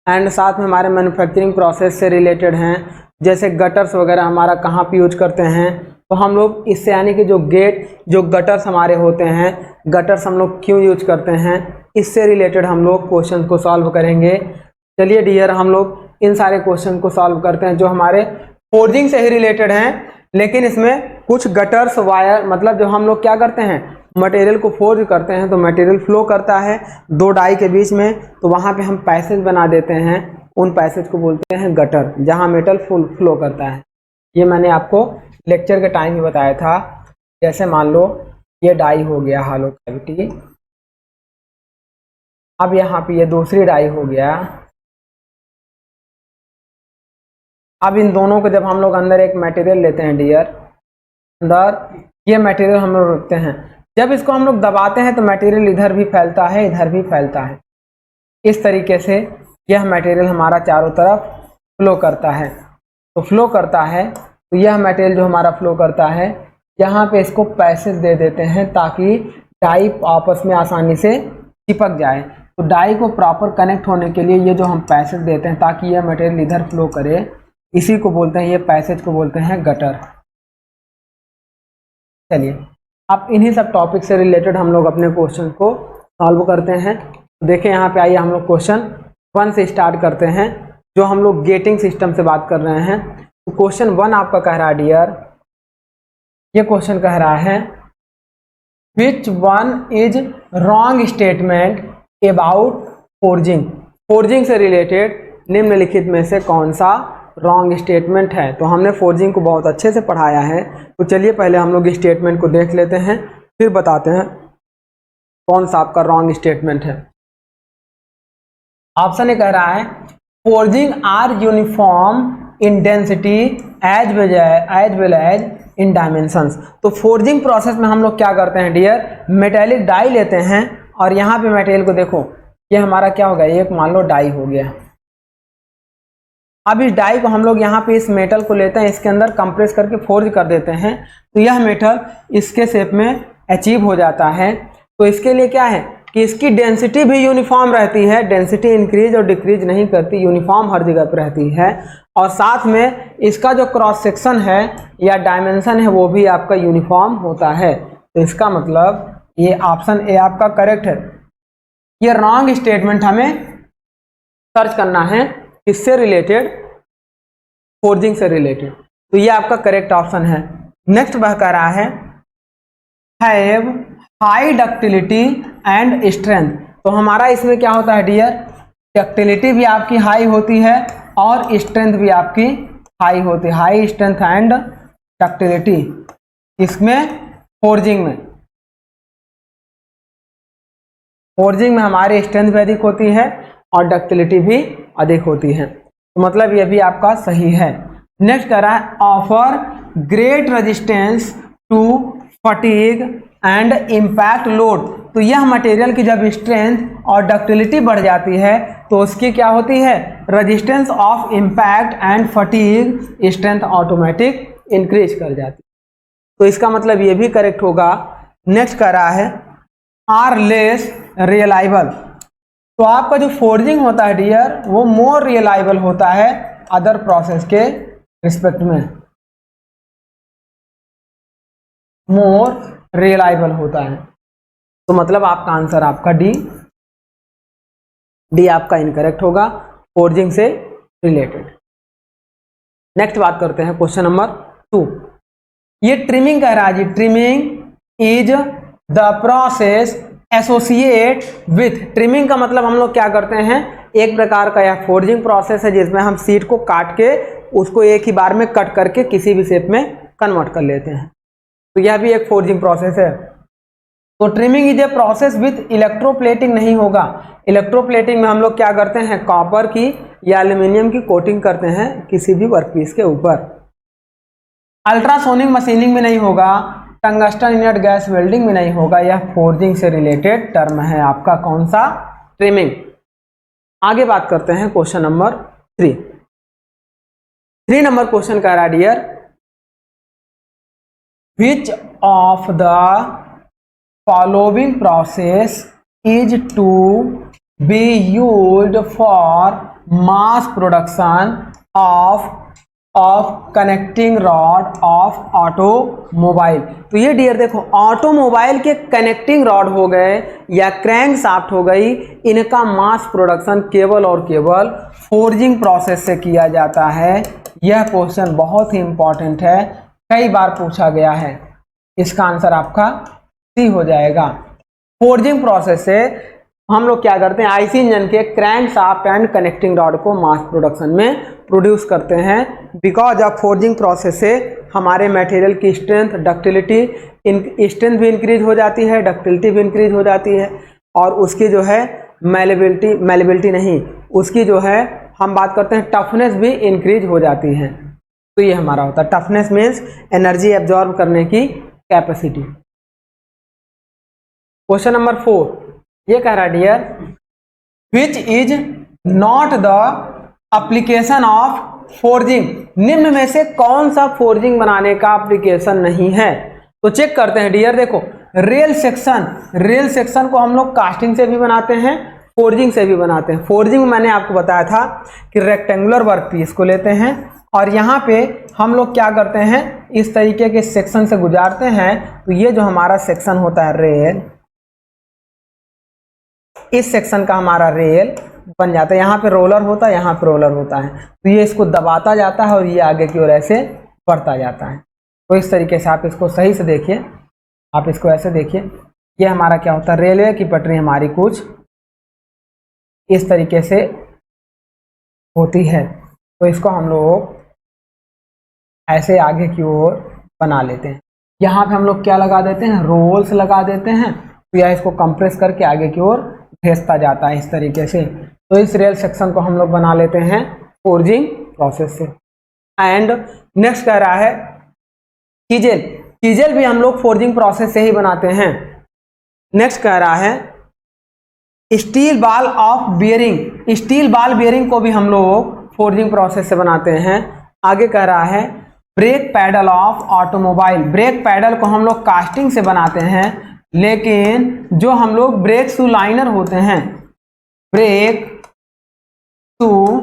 एंड साथ में हमारे मैन्युफैक्चरिंग प्रोसेस से रिलेटेड हैं, जैसे गटर्स वगैरह हमारा कहाँ पे यूज करते हैं। तो हम लोग इससे यानी कि जो गटर्स हमारे होते हैं, गटर्स हम लोग क्यों यूज करते हैं, इससे रिलेटेड हम लोग क्वेश्चन को सॉल्व करेंगे। चलिए डियर हम लोग इन सारे क्वेश्चन को सॉल्व करते हैं जो हमारे फोर्जिंग से ही रिलेटेड हैं, लेकिन इसमें कुछ गटर्स वायर, मतलब जो हम लोग क्या करते हैं मटेरियल को फोर्ज करते हैं, तो मटेरियल फ्लो करता है दो डाई के बीच में, तो वहाँ पे हम पैसेज बना देते हैं, उन पैसेज को बोलते हैं गटर, जहाँ मेटल फ्लो करता है। ये मैंने आपको लेक्चर के टाइम ही बताया था। जैसे मान लो ये डाई हो गया हालो कैविटी, अब यहाँ पे ये दूसरी डाई हो गया, अब इन दोनों को जब हम लोग अंदर एक मटेरियल लेते हैं डियर, अंदर ये मटेरियल हम लोग रखते हैं, जब इसको हम लोग दबाते हैं तो मटेरियल इधर भी फैलता है इधर भी फैलता है। इस तरीके से यह मटेरियल हमारा चारों तरफ फ्लो करता है। तो फ्लो करता है तो यह मटेरियल जो हमारा फ्लो करता है, यहाँ पे इसको पैसेज दे देते हैं ताकि डाई आपस में आसानी से चिपक जाए। तो डाई को प्रॉपर कनेक्ट होने के लिए ये जो हम पैसेज देते हैं ताकि यह मटेरियल इधर फ्लो करे, इसी को बोलते हैं, ये पैसेज को बोलते हैं गटर। चलिए अब इन्हीं सब टॉपिक से रिलेटेड हम लोग अपने क्वेश्चन को सॉल्व करते हैं। देखें यहाँ पे आइए हम लोग क्वेश्चन 1 से स्टार्ट करते हैं, जो हम लोग गेटिंग सिस्टम से बात कर रहे हैं। तो क्वेश्चन 1 आपका कह रहा है डियर, ये क्वेश्चन कह रहा है which one is wrong statement about forging. Forging से रिलेटेड निम्नलिखित में से कौन सा रॉन्ग स्टेटमेंट है। तो हमने फोर्जिंग को बहुत अच्छे से पढ़ाया है, तो चलिए पहले हम लोग स्टेटमेंट को देख लेते हैं, फिर बताते हैं कौन सा आपका रॉन्ग स्टेटमेंट है। ऑप्शन ए कह रहा है forging are uniform in density as well as in dimensions. तो फोर्जिंग प्रोसेस में हम लोग क्या करते हैं डियर, मेटेलिक डाई लेते हैं, और यहाँ पे मटेरियल को देखो, ये हमारा क्या हो गया, एक मान लो डाई हो गया। अब इस डाई को हम लोग यहाँ पे इस मेटल को लेते हैं, इसके अंदर कंप्रेस करके फोर्ज कर देते हैं, तो यह मेटल इसके शेप में अचीव हो जाता है। तो इसके लिए क्या है कि इसकी डेंसिटी भी यूनिफॉर्म रहती है, डेंसिटी इंक्रीज और डिक्रीज नहीं करती, यूनिफॉर्म हर जगह पर रहती है, और साथ में इसका जो क्रॉस सेक्शन है या डायमेंशन है वो भी आपका यूनिफॉर्म होता है। तो इसका मतलब ये ऑप्शन ए आपका करेक्ट है। ये रॉन्ग स्टेटमेंट हमें सर्च करना है इससे रिलेटेड, फोर्जिंग से रिलेटेड, तो ये आपका करेक्ट ऑप्शन है। नेक्स्ट वह कह रहा है have high ductility and strength. तो हमारा इसमें क्या होता है डियर, डक्टिलिटी भी आपकी हाई होती है और स्ट्रेंथ भी आपकी हाई होती है, हाई स्ट्रेंथ एंड डक्टिलिटी इसमें फोर्जिंग में हमारी स्ट्रेंथ भी अधिक होती है और डक्टिलिटी भी अधिक होती है। तो मतलब ये भी आपका सही है। नेक्स्ट कह रहा है offer great resistance to fatigue and impact load. तो यह मटेरियल की जब स्ट्रेंथ और डक्टिलिटी बढ़ जाती है तो उसकी क्या होती है, resistance of impact and fatigue strength automatic increase कर जाती है। तो इसका मतलब ये भी करेक्ट होगा। नेक्स्ट कह रहा है आर लेस रियलाइबल। तो आपका जो फोर्जिंग होता है डियर वो मोर रियलाइबल होता है अदर प्रोसेस के रिस्पेक्ट में, मोर रियलाइबल होता है। तो मतलब आपका आंसर आपका डी आपका इनकरेक्ट होगा फोर्जिंग से रिलेटेड। नेक्स्ट बात करते हैं क्वेश्चन नंबर 2। ये ट्रिमिंग कह रहा है जी, trimming is the process associate with. Trimming का मतलब हम लोग क्या करते हैं, एक प्रकार का यह फोर्जिंग प्रोसेस है जिसमें हम सीड को काट के उसको एक ही बार में कट करके किसी भी शेप में कन्वर्ट कर लेते हैं, तो यह भी एक फोर्जिंग प्रोसेस है। तो trimming is a process with electroplating नहीं होगा। इलेक्ट्रोप्लेटिंग में हम लोग क्या करते हैं, कॉपर की या एल्यूमिनियम की कोटिंग करते हैं किसी भी वर्कपीस के ऊपर। अल्ट्रासोनिक मशीनिंग में नहीं होगा, टंगस्टन इनर्ट गैस वेल्डिंग में नहीं होगा। यह फोर्जिंग से रिलेटेड टर्म है आपका, कौन सा, ट्रिमिंग। आगे बात करते हैं क्वेश्चन नंबर 3। 3 नंबर क्वेश्चन का dear, which of the following process is to be used for mass production of connecting rod of automobile. तो ये डियर देखो, ऑटोमोबाइल के कनेक्टिंग रॉड हो गए या क्रैंक शाफ्ट हो गई, इनका मास प्रोडक्शन केवल और केवल फोर्जिंग प्रोसेस से किया जाता है। यह क्वेश्चन बहुत ही इंपॉर्टेंट है, कई बार पूछा गया है। इसका आंसर आपका सी हो जाएगा। फोर्जिंग प्रोसेस से हम लोग क्या करते हैं, आईसी इंजन के crank shaft and connecting rod को मास प्रोडक्शन में प्रोड्यूस करते हैं। बिकॉज ऑफ फोर्जिंग प्रोसेस से हमारे मटेरियल की स्ट्रेंथ, डक्टिलिटी, स्ट्रेंथ भी इंक्रीज हो जाती है, डक्टिलिटी भी इंक्रीज हो जाती है, और उसकी जो है मेलेबिलिटी नहीं, उसकी जो है हम बात करते हैं टफनेस भी इंक्रीज हो जाती है। तो ये हमारा होता है टफनेस, मीन्स एनर्जी एब्जॉर्ब करने की कैपेसिटी। क्वेश्चन नंबर 4 ये कह रहा है dear, which is not the application of forging. निम्न में से कौन सा फोर्जिंग बनाने का एप्लीकेशन नहीं है। तो चेक करते हैं डियर, देखो रेल सेक्शन को हम लोग कास्टिंग से भी बनाते हैं, फोर्जिंग से भी बनाते हैं। फोर्जिंग मैंने आपको बताया था कि रेक्टेंगुलर वर्कपीस को लेते हैं और यहाँ पे हम लोग क्या करते हैं, इस तरीके के सेक्शन से गुजारते हैं। तो ये जो हमारा सेक्शन होता है रेल, इस सेक्शन का हमारा रेल बन जाता है। यहाँ पे रोलर होता है, यहाँ पे रोलर होता है, तो ये इसको दबाता जाता है और ये आगे की ओर ऐसे बढ़ता जाता है। तो इस तरीके से आप इसको सही से देखिए, आप इसको ऐसे देखिए, ये हमारा क्या होता है, रेलवे की पटरी हमारी कुछ इस तरीके से होती है। तो इसको हम लोग ऐसे आगे की ओर बना लेते हैं। यहाँ पे हम लोग क्या लगा देते हैं, रोल्स लगा देते हैं, तो यह इसको कंप्रेस करके आगे की ओर भेजता जाता है इस तरीके से। तो इस रेल सेक्शन को हम लोग बना लेते हैं फोर्जिंग प्रोसेस से। एंड नेक्स्ट कह रहा है कीजेल भी हम लोग फोर्जिंग प्रोसेस से ही बनाते हैं। नेक्स्ट कह रहा है स्टील बाल ऑफ बियरिंग। स्टील बाल बियरिंग को भी हम लोग फोर्जिंग प्रोसेस से बनाते हैं। आगे कह रहा है brake pedal of automobile. Brake pedal को हम लोग कास्टिंग से बनाते हैं, लेकिन जो हम लोग ब्रेक शू लाइनर होते हैं, ब्रेक शू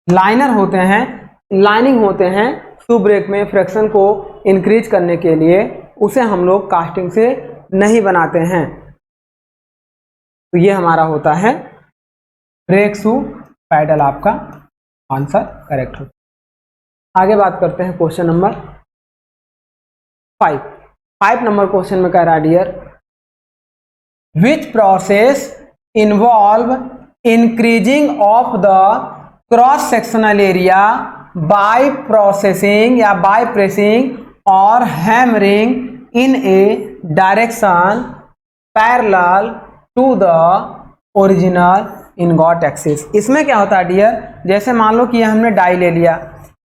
लाइनर होते हैं, लाइनिंग होते हैं शू ब्रेक में फ्रिक्शन को इंक्रीज करने के लिए, उसे हम लोग कास्टिंग से नहीं बनाते हैं। तो ये हमारा होता है ब्रेक शू पैडल, आपका आंसर करेक्ट होता है। आगे बात करते हैं क्वेश्चन नंबर 5 नंबर क्वेश्चन में कह रहा है dear, which process involve increasing of the cross sectional area by processing या बाय प्रेसिंग और hammering in a direction parallel to the original ingot axis. इसमें क्या होता है डियर, जैसे मान लो कि हमने डाई ले लिया,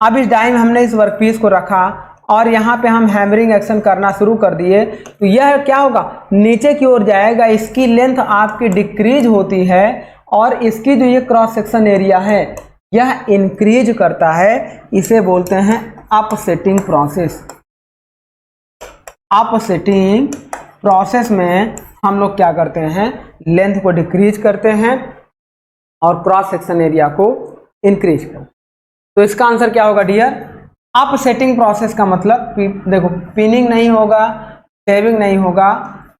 अब इस डाई में हमने इस वर्कपीस को रखा और यहाँ पे हम हैमरिंग एक्शन करना शुरू कर दिए, तो यह क्या होगा, नीचे की ओर जाएगा, इसकी लेंथ आपकी डिक्रीज होती है और इसकी जो ये क्रॉस सेक्शन एरिया है यह इंक्रीज करता है। इसे बोलते हैं अपसेटिंग प्रोसेस। अपसेटिंग प्रोसेस में हम लोग क्या करते हैं, लेंथ को डिक्रीज करते हैं और क्रॉस सेक्शन एरिया को इंक्रीज करते हैं। तो इसका आंसर क्या होगा डियर, अपसेटिंग प्रोसेस का मतलब देखो पिनिंग नहीं होगा, शेविंग नहीं होगा,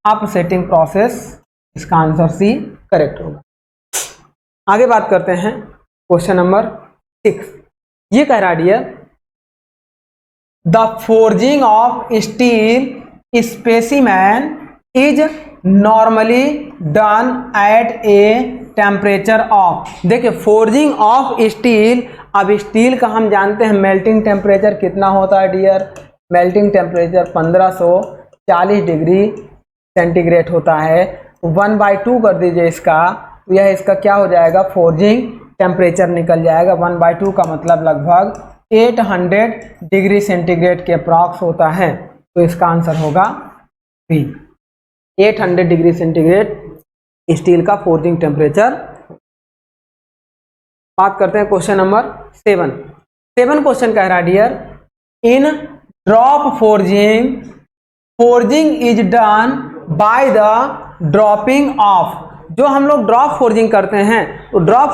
अपसेटिंग प्रोसेस, इसका आंसर सी करेक्ट होगा। आगे बात करते हैं क्वेश्चन नंबर 6। ये कह रहा dear, the forging of steel specimen is normally done at a temperature of, देखिए फोर्जिंग ऑफ स्टील, अब स्टील का हम जानते हैं मेल्टिंग टेम्परेचर कितना होता है dear, melting temperature 1540 degree centigrade होता है। 1/2 कर दीजिए इसका, तो यह इसका क्या हो जाएगा, फोर्जिंग टेम्परेचर निकल जाएगा। 1/2 का मतलब लगभग 800 डिग्री सेंटीग्रेड के अप्रॉक्स होता है, तो इसका आंसर होगा बी, 800 डिग्री सेंटीग्रेड स्टील का फोर्जिंग टेम्परेचर। बात करते हैं क्वेश्चन नंबर 7। क्वेश्चन कह रहा है dear, in drop forging, forging is done by the dropping of, जो हम लोग ड्रॉप फोर्जिंग करते हैं, तो ड्रॉप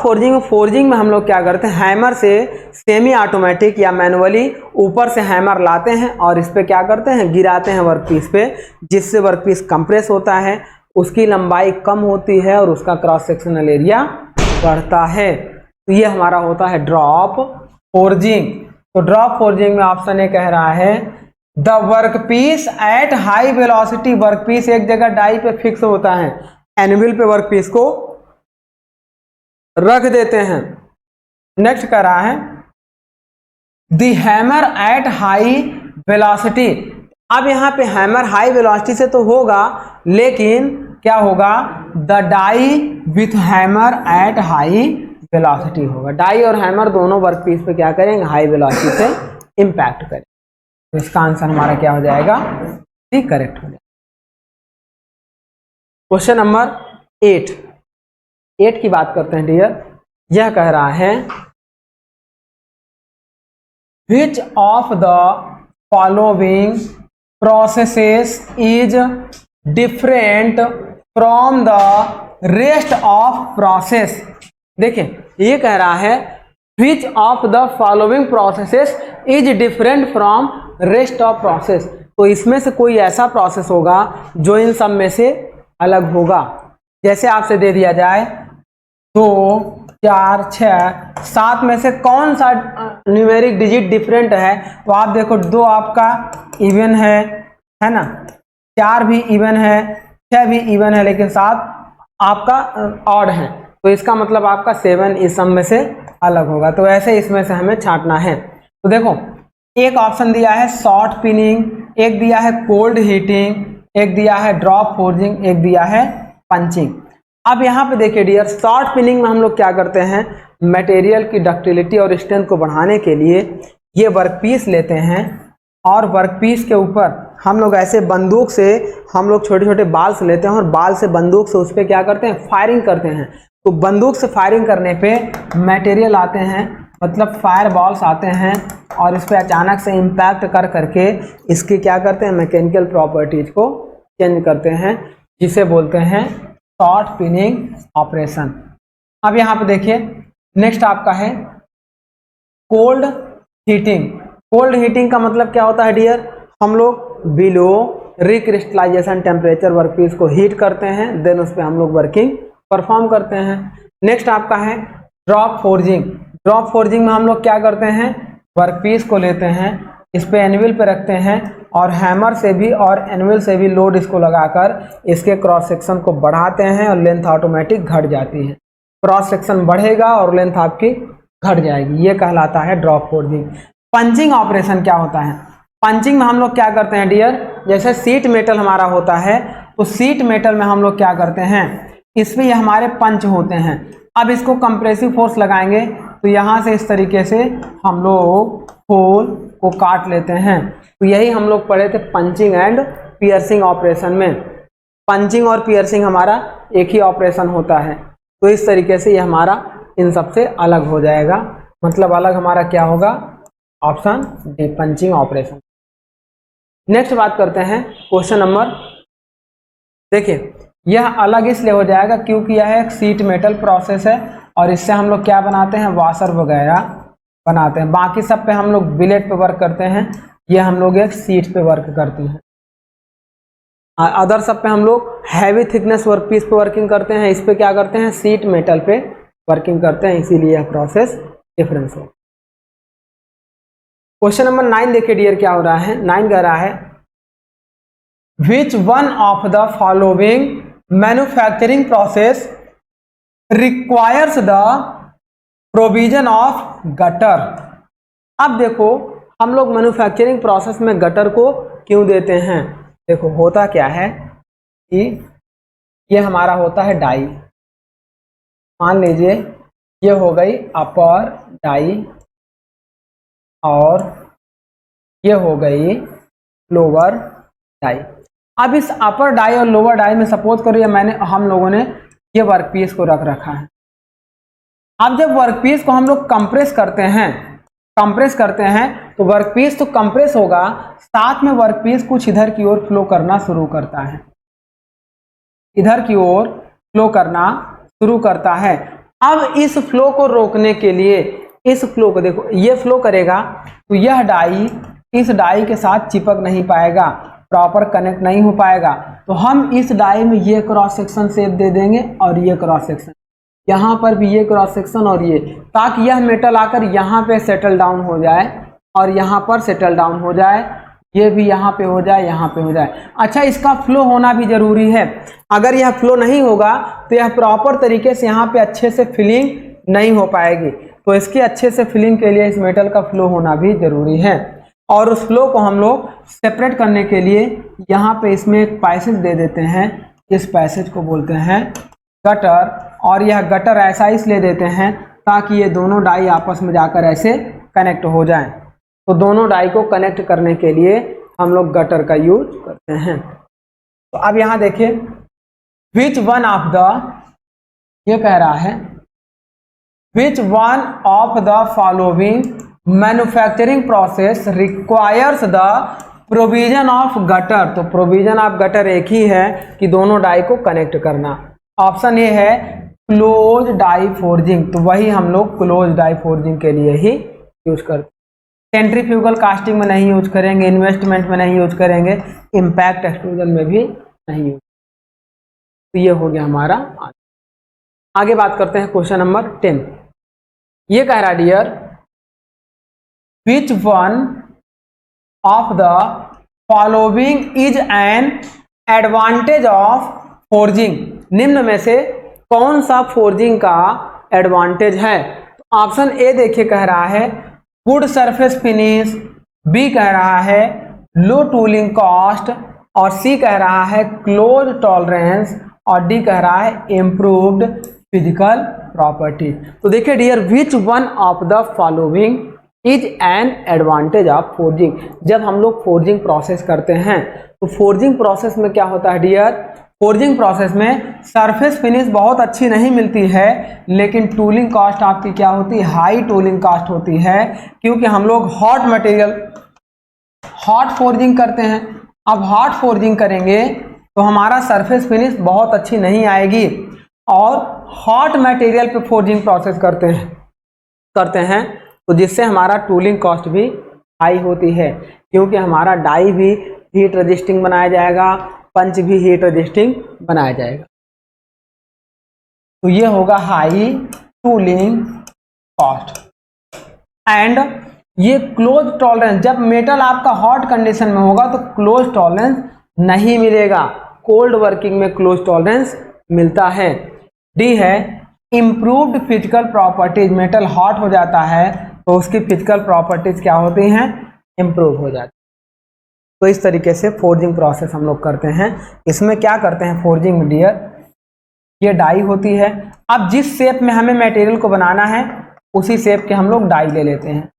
फोर्जिंग में हम लोग क्या करते हैं, हैमर से सेमी ऑटोमेटिक या मैनुअली ऊपर से हैमर लाते हैं और इस पे क्या करते हैं, गिराते हैं वर्कपीस पे, जिससे वर्कपीस कंप्रेस होता है, उसकी लंबाई कम होती है और उसका क्रॉस सेक्शनल एरिया बढ़ता है। तो ये हमारा होता है ड्रॉप फोर्जिंग। तो ड्रॉप फोर्जिंग में ऑप्शन ए कह रहा है the workpiece eight high velocity, workpiece एक जगह डाई पे फिक्स होता है, एनविल पे वर्कपीस को रख देते हैं। नेक्स्ट कह रहा है the hammer at high velocity, अब यहाँ पे हैमर हाई वेलोसिटी से तो होगा, लेकिन क्या होगा, the die with hammer at high velocity होगा, डाई और हैमर दोनों वर्कपीस पे क्या करेंगे, हाई वेलोसिटी से इंपैक्ट करेंगे। तो इसका आंसर हमारा क्या हो जाएगा, सी करेक्ट हो जाएगा। क्वेश्चन नंबर 8 की बात करते हैं डियर, यह कह रहा है which of the following processes is different from the rest of process, देखिए ये कह रहा है which of the following processes is different from rest of process, तो इसमें से कोई ऐसा प्रोसेस होगा जो इन सब में से अलग होगा। जैसे आपसे दे दिया जाए 2, 4, 6, 7 में से कौन सा न्यूमेरिक डिजिट डिफरेंट है, तो आप देखो 2 आपका इवन है ना, 4 भी इवन है, 6 भी इवन है, लेकिन 7 आपका ऑड है, तो इसका मतलब आपका 7 इस सब में से अलग होगा। तो ऐसे इसमें से हमें छांटना है। तो देखो एक ऑप्शन दिया है शॉर्ट पिनिंग, एक दिया है कोल्ड हीटिंग, एक दिया है ड्रॉप फोर्जिंग, एक दिया है पंचिंग। अब यहाँ पे देखिए डियर, शॉर्ट पिनिंग में हम लोग क्या करते हैं, मटेरियल की डक्टिलिटी और स्ट्रेंथ को बढ़ाने के लिए ये वर्कपीस लेते हैं और वर्कपीस के ऊपर हम लोग ऐसे बंदूक से हम लोग छोटे छोटे बाल्स लेते हैं और बाल से बंदूक से उस पर क्या करते हैं, फायरिंग करते हैं। तो बंदूक से फायरिंग करने पे मटेरियल आते हैं, मतलब फायर बॉल्स आते हैं और इस पर अचानक से इम्पैक्ट कर करके इसकी क्या करते हैं, मैकेनिकल प्रॉपर्टीज को चेंज करते हैं, जिसे बोलते हैं शॉर्ट पिनिंग ऑपरेशन। अब यहाँ पे देखिए नेक्स्ट आपका है कोल्ड हीटिंग। कोल्ड हीटिंग का मतलब क्या होता है डियर, हम लोग बिलो रिक्रिस्टलाइजेशन टेम्परेचर वर्कपीस को हीट करते हैं, देन उस पर हम लोग वर्किंग परफॉर्म करते हैं। नेक्स्ट आपका है ड्रॉप फोर्जिंग। ड्रॉप फोर्जिंग में हम लोग क्या करते हैं, वर्कपीस को लेते हैं, इस पे एनविल पे रखते हैं और हैमर से भी और एनविल से भी लोड इसको लगाकर इसके क्रॉस सेक्शन को बढ़ाते हैं और लेंथ ऑटोमेटिक घट जाती है। क्रॉस सेक्शन बढ़ेगा और लेंथ आपकी घट जाएगी, ये कहलाता है ड्रॉप फोर्जिंग। पंचिंग ऑपरेशन क्या होता है, पंचिंग में हम लोग क्या करते हैं डियर, जैसे सीट मेटल हमारा होता है, तो सीट मेटल में हम लोग क्या करते हैं, इसमें ये हमारे पंच होते हैं। अब इसको कंप्रेसिव फोर्स लगाएंगे तो यहाँ से इस तरीके से हम लोग होल को काट लेते हैं। तो यही हम लोग पढ़े थे पंचिंग एंड पियर्सिंग ऑपरेशन में। पंचिंग और पियर्सिंग हमारा एक ही ऑपरेशन होता है, तो इस तरीके से ये हमारा इन सबसे अलग हो जाएगा। मतलब अलग हमारा क्या होगा, option D punching operation. Next बात करते हैं क्वेश्चन नंबर, देखिए यह अलग इसलिए हो जाएगा क्योंकि यह एक सीट मेटल प्रोसेस है और इससे हम लोग क्या बनाते हैं, वाशर वगैरह बनाते हैं। बाकी सब पे हम लोग बिलेट पे वर्क करते हैं, ये हम लोग एक सीट पे वर्क करते हैं। अदर सब पे हम लोग हैवी थिकनेस वर्कपीस पे वर्किंग करते हैं, इस पे क्या करते हैं, सीट मेटल पे वर्किंग करते हैं, इसीलिए यह प्रोसेस डिफरेंस हो। क्वेश्चन नंबर 9 देखिए डियर क्या हो रहा है। 9 कह रहा है विच one of the following manufacturing process requires the provision of gutter. अब देखो हम लोग मैन्युफैक्चरिंग प्रोसेस में गटर को क्यों देते हैं। देखो होता क्या है कि ये हमारा होता है डाई, मान लीजिए ये हो गई अपर डाई और ये हो गई लोअर डाई। अब इस अपर डाई और लोअर डाई में सपोज करो ये हम लोगों ने ये वर्कपीस को रख रखा है। अब जब वर्कपीस को हम लोग कंप्रेस करते हैं तो वर्कपीस तो कंप्रेस होगा, साथ में वर्कपीस कुछ इधर की ओर फ्लो करना शुरू करता है, इधर की ओर फ्लो करना शुरू करता है। अब इस फ्लो को रोकने के लिए, इस फ्लो को देखो ये फ्लो करेगा तो यह डाई इस डाई के साथ चिपक नहीं पाएगा, प्रॉपर कनेक्ट नहीं हो पाएगा। तो हम इस डाई में ये क्रॉस सेक्शन शेप दे देंगे और ये क्रॉस सेक्शन, यहाँ पर भी ये क्रॉस सेक्शन और ये, ताकि यह मेटल आकर यहाँ पे सेटल डाउन हो जाए और यहाँ पर सेटल डाउन हो जाए, ये भी यहाँ पे हो जाए, यहाँ पे हो जाए। अच्छा, इसका फ्लो होना भी जरूरी है। अगर यह फ्लो नहीं होगा तो यह प्रॉपर तरीके से यहाँ पे अच्छे से फिलिंग नहीं हो पाएगी। तो इसके अच्छे से फिलिंग के लिए इस मेटल का फ्लो होना भी जरूरी है। और उस फ्लो को हम लोग सेपरेट करने के लिए यहाँ पे इसमें एक पैसेज दे देते हैं, इस पैसेज को बोलते हैं गटर। और यह गटर ऐसा इसलिए देते हैं ताकि ये दोनों डाई आपस में जाकर ऐसे कनेक्ट हो जाएं। तो दोनों डाई को कनेक्ट करने के लिए हम लोग गटर का यूज करते हैं। तो अब यहाँ देखिए विच वन ऑफ द, ये कह रहा है विच one of the following manufacturing process requires the provision of gutter. तो प्रोविजन ऑफ गटर एक ही है कि दोनों डाई को कनेक्ट करना। ऑप्शन ए है क्लोज डाई फोर्जिंग, तो वही हम लोग क्लोज डाई फोर्जिंग के लिए ही यूज करते हैं। सेंट्रीफ्यूगल कास्टिंग में नहीं यूज करेंगे, इन्वेस्टमेंट में नहीं यूज करेंगे, इम्पैक्ट एक्सट्रूजन में भी नहीं यूज। तो ये हो गया हमारा। आगे बात करते हैं क्वेश्चन नंबर 10। ये कह रहा dear which one of the following is an advantage of forging. निम्न में से कौन सा फोर्जिंग का एडवांटेज है। तो ऑप्शन ए देखिए कह रहा है गुड सरफेस फिनिश, बी कह रहा है लो टूलिंग कॉस्ट, और सी कह रहा है क्लोज टॉलरेंस, और डी कह रहा है इम्प्रूव्ड फिजिकल प्रॉपर्टीज। तो देखिए dear which one of the following is an advantage of forging. जब हम लोग फोर्जिंग प्रोसेस करते हैं तो फोर्जिंग प्रोसेस में क्या होता है डियर, फोर्जिंग प्रोसेस में सरफेस फिनिश बहुत अच्छी नहीं मिलती है, लेकिन टूलिंग कॉस्ट आपकी क्या होती है, हाई टूलिंग कॉस्ट होती है, क्योंकि हम लोग हॉट मटेरियल हॉट फोर्जिंग करते हैं। अब हॉट फोर्जिंग करेंगे तो हमारा सरफेस फिनिश बहुत अच्छी नहीं आएगी, और हॉट मटेरियल पे फोर्जिंग प्रोसेस करते हैं तो जिससे हमारा टूलिंग कॉस्ट भी हाई होती है, क्योंकि हमारा डाई भी हीट रेजिस्टिंग बनाया जाएगा, पंच भी हीट रेजिस्टिंग बनाया जाएगा। तो ये होगा हाई टूलिंग कॉस्ट। एंड ये क्लोज टॉलरेंस, जब मेटल आपका हॉट कंडीशन में होगा तो क्लोज टॉलरेंस नहीं मिलेगा, कोल्ड वर्किंग में क्लोज टॉलरेंस मिलता है। डी है improved physical properties, metal hot हो जाता है तो उसकी फिजिकल प्रॉपर्टीज क्या होती हैं, इम्प्रूव हो जाती है। तो इस तरीके से फोर्जिंग प्रोसेस हम लोग करते हैं। इसमें क्या करते हैं फोर्जिंग में डियर, ये डाई होती है। अब जिस शेप में हमें मटेरियल को बनाना है उसी शेप के हम लोग डाई ले लेते हैं,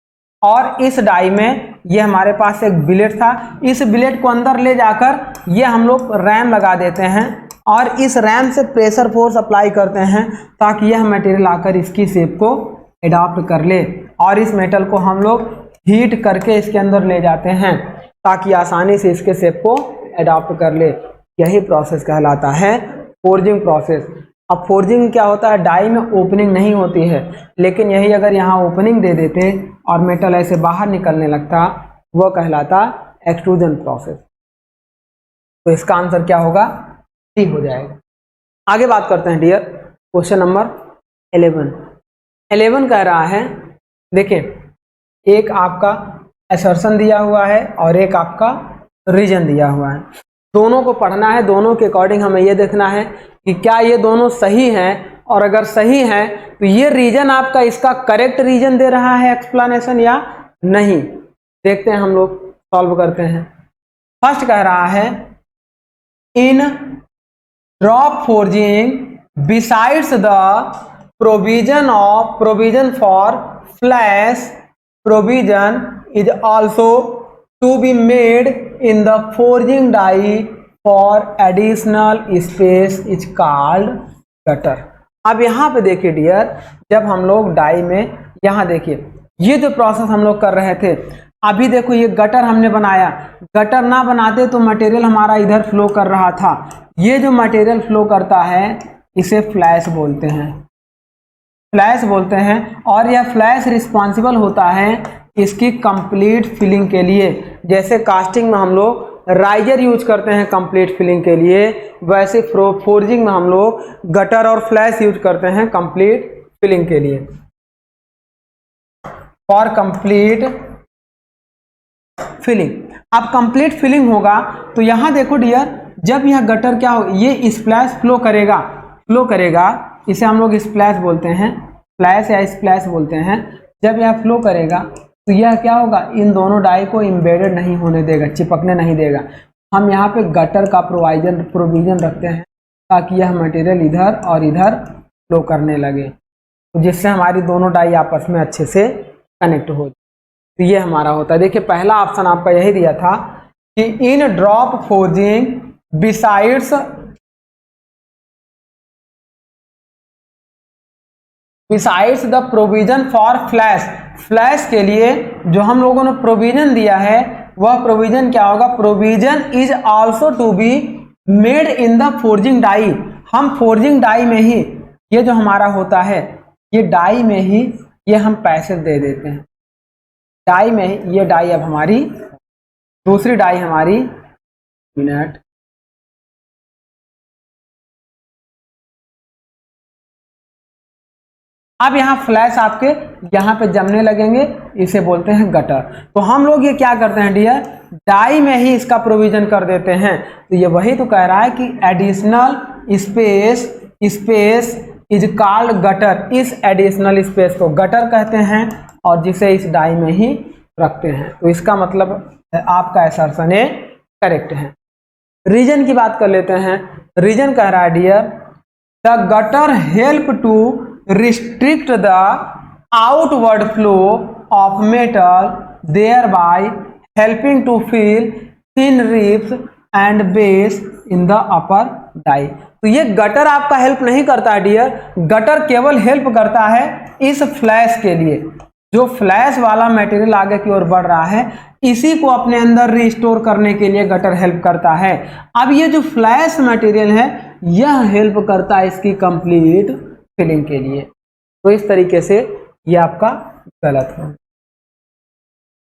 और इस डाई में ये हमारे पास एक बिलेट था, इस बिलेट को अंदर ले जाकर ये हम लोग रैम लगा देते हैं, और इस रैम से प्रेशर फोर्स अप्लाई करते हैं ताकि यह मटेरियल आकर इसकी शेप को एडॉप्ट कर ले, और इस मेटल को हम लोग हीट करके इसके अंदर ले जाते हैं ताकि आसानी से इसके शेप को एडॉप्ट कर ले। यही प्रोसेस कहलाता है फोर्जिंग प्रोसेस। अब फोर्जिंग में क्या होता है, डाई में ओपनिंग नहीं होती है, लेकिन यही अगर यहाँ ओपनिंग दे देते और मेटल ऐसे बाहर निकलने लगता, वह कहलाता एक्सट्रूजन प्रोसेस। तो इसका आंसर क्या होगा, डी हो जाएगा। आगे बात करते हैं डियर क्वेश्चन नंबर 11 कह रहा है, देखिए एक आपका असर्शन दिया हुआ है और एक आपका रीजन दिया हुआ है। दोनों को पढ़ना है, दोनों के अकॉर्डिंग हमें ये देखना है कि क्या ये दोनों सही हैं, और अगर सही है तो ये रीजन आपका इसका करेक्ट रीजन दे रहा है एक्सप्लेनेशन या नहीं। देखते हैं, हम लोग सॉल्व करते हैं। फर्स्ट कह रहा है इन drop forging besides the provision for flash provision is also to be made in the forging die for additional space is called gutter। अब यहाँ पे देखिए डियर, जब हम लोग डाई में, यहाँ देखिए ये जो प्रोसेस हम लोग कर रहे थे, अभी देखो ये गटर हमने बनाया, गटर ना बनाते तो मटेरियल हमारा इधर फ्लो कर रहा था। ये जो मटेरियल फ्लो करता है इसे फ्लैश बोलते हैं, फ्लैश बोलते हैं। और यह फ्लैश रिस्पॉन्सिबल होता है इसकी कंप्लीट फिलिंग के लिए। जैसे कास्टिंग में हम लोग राइजर यूज करते हैं कंप्लीट फिलिंग के लिए, वैसे फोर्जिंग में हम लोग गटर और फ्लैश यूज करते हैं कंप्लीट फिलिंग के लिए, फॉर कंप्लीट फिलिंग। अब कंप्लीट फिलिंग होगा तो यहां देखो डियर, जब यह गटर क्या हो, ये स्प्लैश फ्लो करेगा, इसे हम लोग स्प्लैश बोलते हैं, फ्लैश या स्प्लैश बोलते हैं। जब यह फ्लो करेगा तो यह क्या होगा, इन दोनों डाई को एम्बेडेड नहीं होने देगा, चिपकने नहीं देगा। हम यहाँ पे गटर का प्रोविजन रखते हैं ताकि यह मटेरियल इधर और इधर फ्लो करने लगे, तो जिससे हमारी दोनों डाई आपस में अच्छे से कनेक्ट हो। तो ये हमारा होता है। देखिए पहला ऑप्शन आपका यही दिया था कि इन drop forging besides the provision for flash, flash के लिए जो हम लोगों ने प्रोविजन दिया है वह प्रोविजन क्या होगा, provision is also to be made in the forging die. हम फोर्जिंग डाई में ही ये जो हमारा होता है, ये डाई में ही ये हम पैसे दे देते हैं, डाई में ही। ये डाई अब हमारी दूसरी डाई हमारी, मिनट, अब यहाँ फ्लैश आपके यहाँ पे जमने लगेंगे, इसे बोलते हैं गटर। तो हम लोग ये क्या करते हैं डियर, डाई में ही इसका प्रोविजन कर देते हैं। तो ये वही तो कह रहा है कि additional space is called gutter. इस एडिशनल स्पेस को गटर कहते हैं और जिसे इस डाई में ही रखते हैं। तो इसका मतलब आपका असर्शन ए करेक्ट है। रीजन की बात कर लेते हैं। रीजन कह रहा है dear, the gutter help to restrict the outward flow of metal, thereby helping to fill thin ribs and base in the upper die। तो ये गटर आपका हेल्प नहीं करता है डियर, गटर केवल हेल्प करता है इस फ्लैश के लिए। जो फ्लैश वाला मटेरियल आगे की ओर बढ़ रहा है, इसी को अपने अंदर रिस्टोर करने के लिए गटर हेल्प करता है। अब ये जो फ्लैश मटेरियल है यह हेल्प करता है इसकी कंप्लीट फिलिंग के लिए। तो इस तरीके से ये आपका गलत है,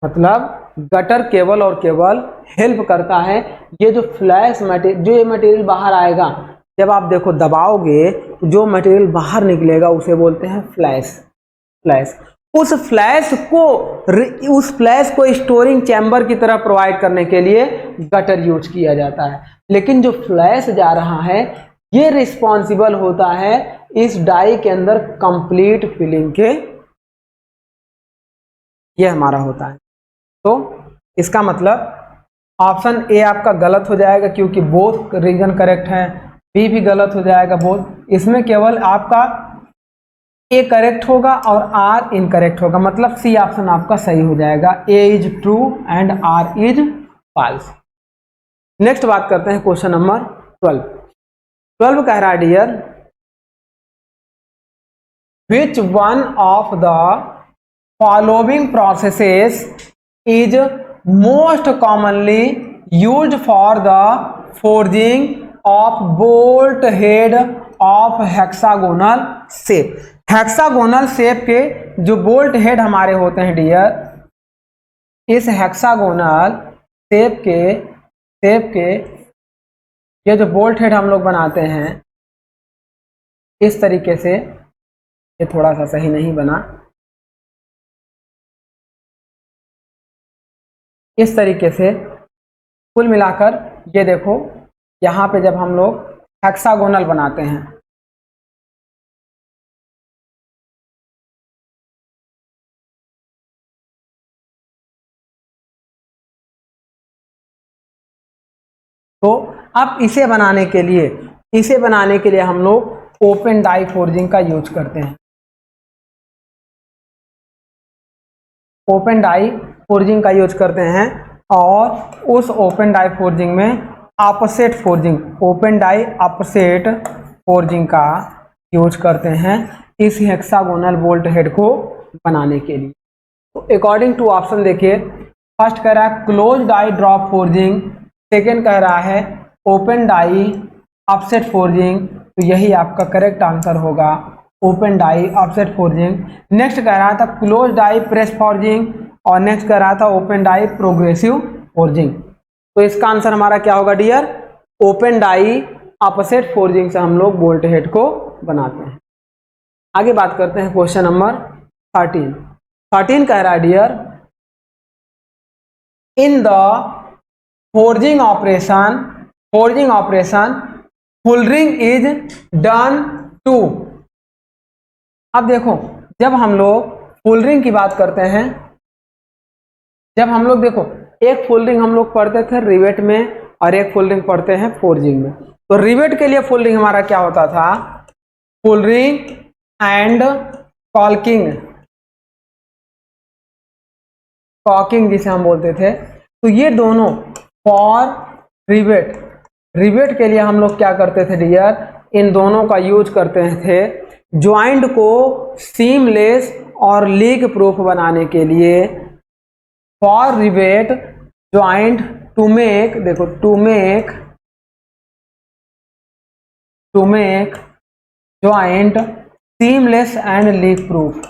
मतलब गटर केवल और केवल हेल्प करता है। ये जो फ्लैश मटेरियल, जो ये मटेरियल बाहर आएगा, जब आप देखो दबाओगे तो जो मटेरियल बाहर निकलेगा उसे बोलते हैं फ्लैश। उस फ्लैश को स्टोरिंग चैम्बर की तरह प्रोवाइड करने के लिए गटर यूज किया जाता है। लेकिन जो फ्लैश जा रहा है ये रिस्पॉन्सिबल होता है इस डाई के अंदर कंप्लीट फिलिंग के, ये हमारा होता है। तो इसका मतलब ऑप्शन ए आपका गलत हो जाएगा क्योंकि बोथ रीजन करेक्ट है, बी भी गलत हो जाएगा बोथ। इसमें केवल आपका ए करेक्ट होगा और आर इनकरेक्ट होगा, मतलब सी ऑप्शन आपका सही हो जाएगा। A is true and R is false. Next बात करते हैं क्वेश्चन नंबर 12 कह रहा है dear, which one of the following processes is most commonly used for the forging of bolt head of hexagonal shape. Hexagonal shape के जो बोल्ट हेड हमारे होते हैं डियर, इस हेक्सागोनल शेप के ये जो बोल्ट हेड हम लोग बनाते हैं इस तरीके से, ये थोड़ा सा सही नहीं बना, इस तरीके से कुल मिलाकर ये देखो, यहाँ पे जब हम लोग हेक्सागोनल बनाते हैं, तो अब इसे बनाने के लिए हम लोग ओपन डाई फोर्जिंग का यूज करते हैं। ओपन डाई फोर्जिंग का यूज करते हैं और उस ओपन डाई फोर्जिंग में offset forging, open die offset forging का यूज करते हैं इस हेक्सागोनल बोल्ट हेड को बनाने के लिए। तो अकॉर्डिंग टू ऑप्शन देखिए, फर्स्ट कह रहा है close die drop forging, second कह रहा है ओपन डाई ऑफसेट फोर्जिंग, तो यही आपका करेक्ट आंसर होगा, open die offset forging. Next कह रहा था क्लोज डाई प्रेस फोर्जिंग और नेक्स्ट कह रहा था ओपन डाई प्रोग्रेसिव फोर्जिंग। तो इसका आंसर हमारा क्या होगा dear, open die offset forging से हम लोग बोल्ट हेड को बनाते हैं। आगे बात करते हैं क्वेश्चन नंबर 13 कह रहा है dear, in the forging operation fullering is done to. अब देखो, जब हम लोग फुलरिंग की बात करते हैं, जब हम लोग देखो एक फुलरिंग हम लोग पढ़ते थे रिवेट में और एक फुलरिंग पढ़ते हैं फोर्जिंग में। तो रिवेट के लिए फुलरिंग हमारा क्या होता था, फुलरिंग एंड कॉकिंग जिसे हम बोलते थे। तो ये दोनों फॉर रिवेट के लिए हम लोग क्या करते थे डियर, इन दोनों का यूज करते थे ज्वाइंट को सीमलेस और लीक प्रूफ बनाने के लिए। For rivet joint to make, देखो to make joint seamless and leak proof,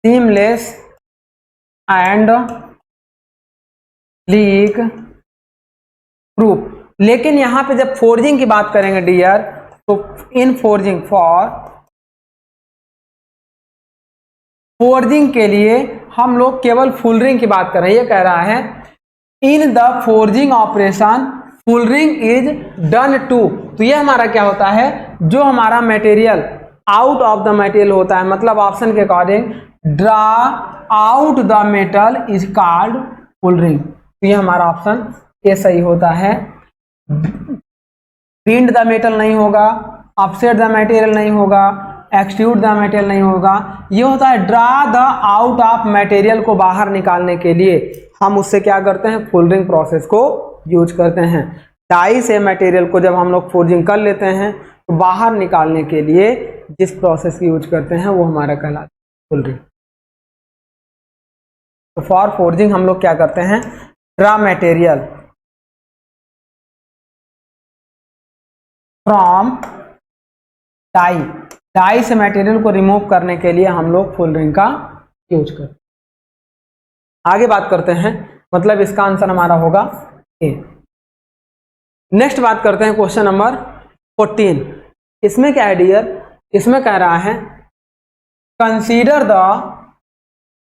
seamless and leak proof. लेकिन यहां पे जब फोर्जिंग की बात करेंगे डियर, तो इन फोर्जिंग के लिए हम लोग केवल फुलरिंग की बात कर रहे हैं। ये कह रहा है in the forging operation fullering is done to. तो ये हमारा क्या होता है, जो हमारा material out of the material होता है, मतलब ऑप्शन के according draw out the metal is called fullering. तो ये हमारा ऑप्शन ये सही होता है। बिंड द मेटल नहीं होगा, ऑफसेट द मटेरियल नहीं होगा, एक्सट्रूड द मटेरियल नहीं होगा, ये होता है draw the out of material को बाहर निकालने के लिए हम उससे क्या करते हैं, फुलरिंग प्रोसेस को यूज करते हैं। डाई से मटेरियल को जब हम लोग फोर्जिंग कर लेते हैं तो बाहर निकालने के लिए जिस प्रोसेस की यूज करते हैं वो हमारा कहलाता है फुलरिंग। तो फॉर फोर्जिंग हम लोग क्या करते हैं, ड्रा मटेरियल फ्रॉम डाई से मटेरियल को रिमूव करने के लिए हम लोग फुलरिंग का यूज करते हैं। आगे बात करते हैं, मतलब इसका आंसर हमारा होगा ए। नेक्स्ट बात करते हैं क्वेश्चन नंबर 14। इसमें क्या है डियर, इसमें कह रहा है consider the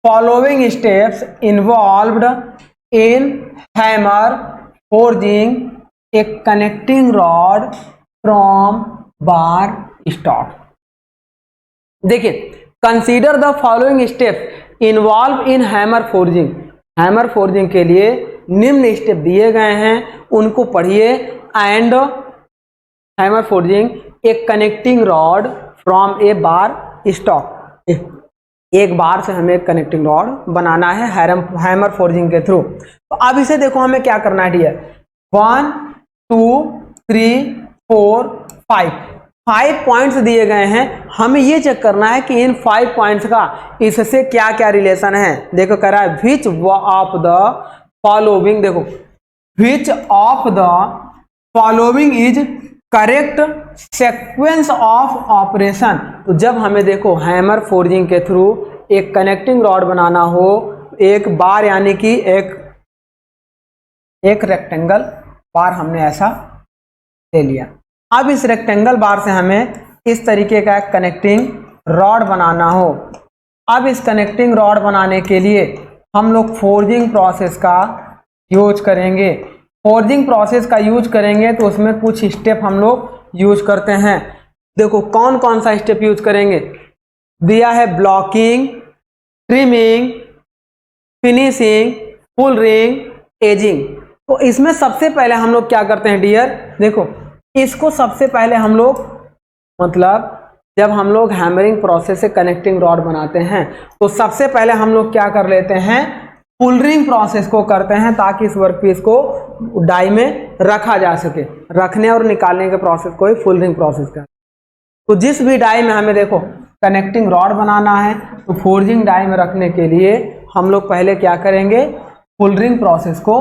following steps involved in hammer forging a connecting rod from bar stock. देखिए, consider the following steps involve in hammer forging. Hammer forging के लिए निम्न स्टेप दिए गए हैं, उनको पढ़िए। And hammer forging a connecting rod from a bar stock, एक बार से हमें एक कनेक्टिंग रॉड बनाना है हैमर फोर्जिंग के थ्रू। तो अब इसे देखो हमें क्या करना है डियर, 1 2 3 4 5 पॉइंट्स दिए गए हैं। हमें ये चेक करना है कि इन 5 पॉइंट्स का इससे क्या क्या रिलेशन है। देखो कह रहा है विच ऑफ द फॉलोइंग, देखो विच of the following is correct sequence of operation. तो जब हमें देखो हैमर फोर्जिंग के थ्रू एक कनेक्टिंग रॉड बनाना हो, एक बार यानी कि एक रेक्टेंगल बार हमने ऐसा ले लिया। अब इस रेक्टेंगल बार से हमें इस तरीके का कनेक्टिंग रॉड बनाना हो। अब इस कनेक्टिंग रॉड बनाने के लिए हम लोग फोर्जिंग प्रोसेस का यूज करेंगे। फोर्जिंग प्रोसेस का यूज करेंगे तो उसमें कुछ स्टेप हम लोग यूज करते हैं। देखो कौन कौन सा स्टेप यूज करेंगे, दिया है blocking, trimming, finishing, full ring, ageing. तो इसमें सबसे पहले हम लोग क्या करते हैं डियर, देखो इसको सबसे पहले हम लोग मतलब जब हम लोग हैमरिंग प्रोसेस से कनेक्टिंग रॉड बनाते हैं तो सबसे पहले हम लोग क्या कर लेते हैं, फुलरिंग प्रोसेस को करते हैं ताकि इस वर्कपीस को डाई में रखा जा सके। रखने और निकालने के प्रोसेस को ही फुलरिंग प्रोसेस का। तो जिस भी डाई में हमें देखो कनेक्टिंग रॉड बनाना है तो फोर्जिंग डाई में रखने के लिए हम लोग पहले क्या करेंगे, फुलरिंग प्रोसेस को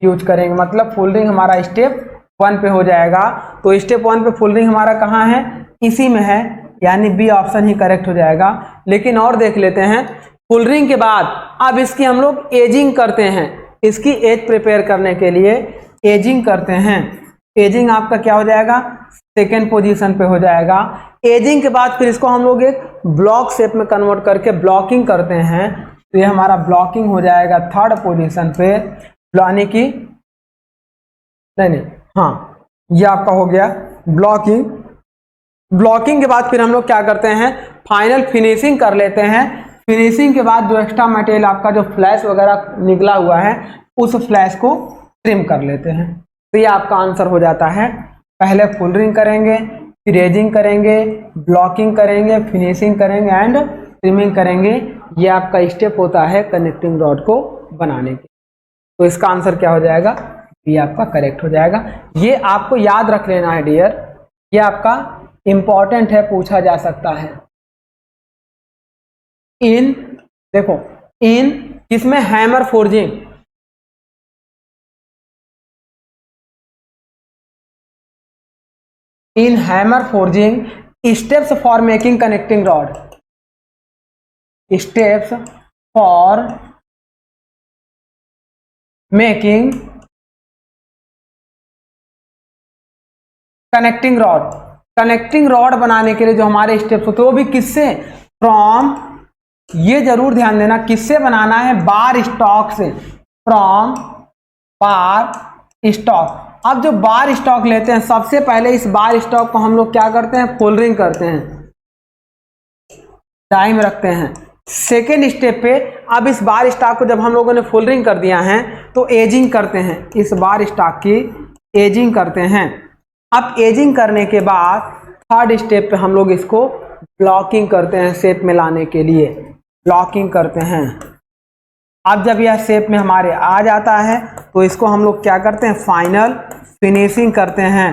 यूज करेंगे। मतलब फुलरिंग हमारा स्टेप 1 पे हो जाएगा। तो स्टेप 1 पे फुलरिंग हमारा कहाँ है, इसी में है, यानी बी ऑप्शन ही करेक्ट हो जाएगा। लेकिन और देख लेते हैं, फुलरिंग के बाद अब इसकी हम लोग एजिंग करते हैं। इसकी एज प्रिपेयर करने के लिए एजिंग करते हैं। एजिंग आपका क्या हो जाएगा, सेकेंड पोजीशन पे हो जाएगा। एजिंग के बाद फिर इसको हम लोग एक ब्लॉक शेप में कन्वर्ट करके ब्लॉकिंग करते हैं। तो ये हमारा ब्लॉकिंग हो जाएगा थर्ड पोजीशन पे, यानी कि नहीं, हाँ ये आपका हो गया ब्लॉकिंग। ब्लॉकिंग के बाद फिर हम लोग क्या करते हैं, फाइनल फिनिशिंग कर लेते हैं। फिनिशिंग के बाद जो एक्स्ट्रा मटेरियल आपका जो फ्लैश वगैरह निकला हुआ है उस फ्लैश को ट्रिम कर लेते हैं। तो ये आपका आंसर हो जाता है। पहले फुलरिंग करेंगे, फिर एजिंग करेंगे, ब्लॉकिंग करेंगे, फिनिशिंग करेंगे एंड ट्रिमिंग करेंगे। ये आपका स्टेप होता है कनेक्टिंग रॉड को बनाने के। तो इसका आंसर क्या हो जाएगा, ये आपका करेक्ट हो जाएगा। ये आपको याद रख लेना है डियर, ये आपका इंपॉर्टेंट है, पूछा जा सकता है। इन देखो इन किसमें, hammer forging, in hammer forging steps for making connecting rod, steps for making connecting rod. Connecting rod बनाने के लिए जो हमारे स्टेप्स होते हैं वो भी किससे, फ्रॉम, ये जरूर ध्यान देना किससे बनाना है, बार स्टॉक से, फ्रॉम बार स्टॉक। अब जो बार स्टॉक लेते हैं सबसे पहले इस बार स्टॉक को हम लोग क्या करते हैं, फोल्डरिंग करते हैं, टाइम रखते हैं। सेकेंड स्टेप पे अब इस बार स्टॉक को जब हम लोगों ने फोल्डरिंग कर दिया है तो एजिंग करते हैं, इस बार स्टॉक की एजिंग करते हैं। अब एजिंग करने के बाद थर्ड स्टेप पे हम लोग इसको ब्लॉकिंग करते हैं, शेप में लाने के लिए ब्लॉकिंग करते हैं। अब जब यह शेप में हमारे आ जाता है तो इसको हम लोग क्या करते हैं, फाइनल फिनिशिंग करते हैं।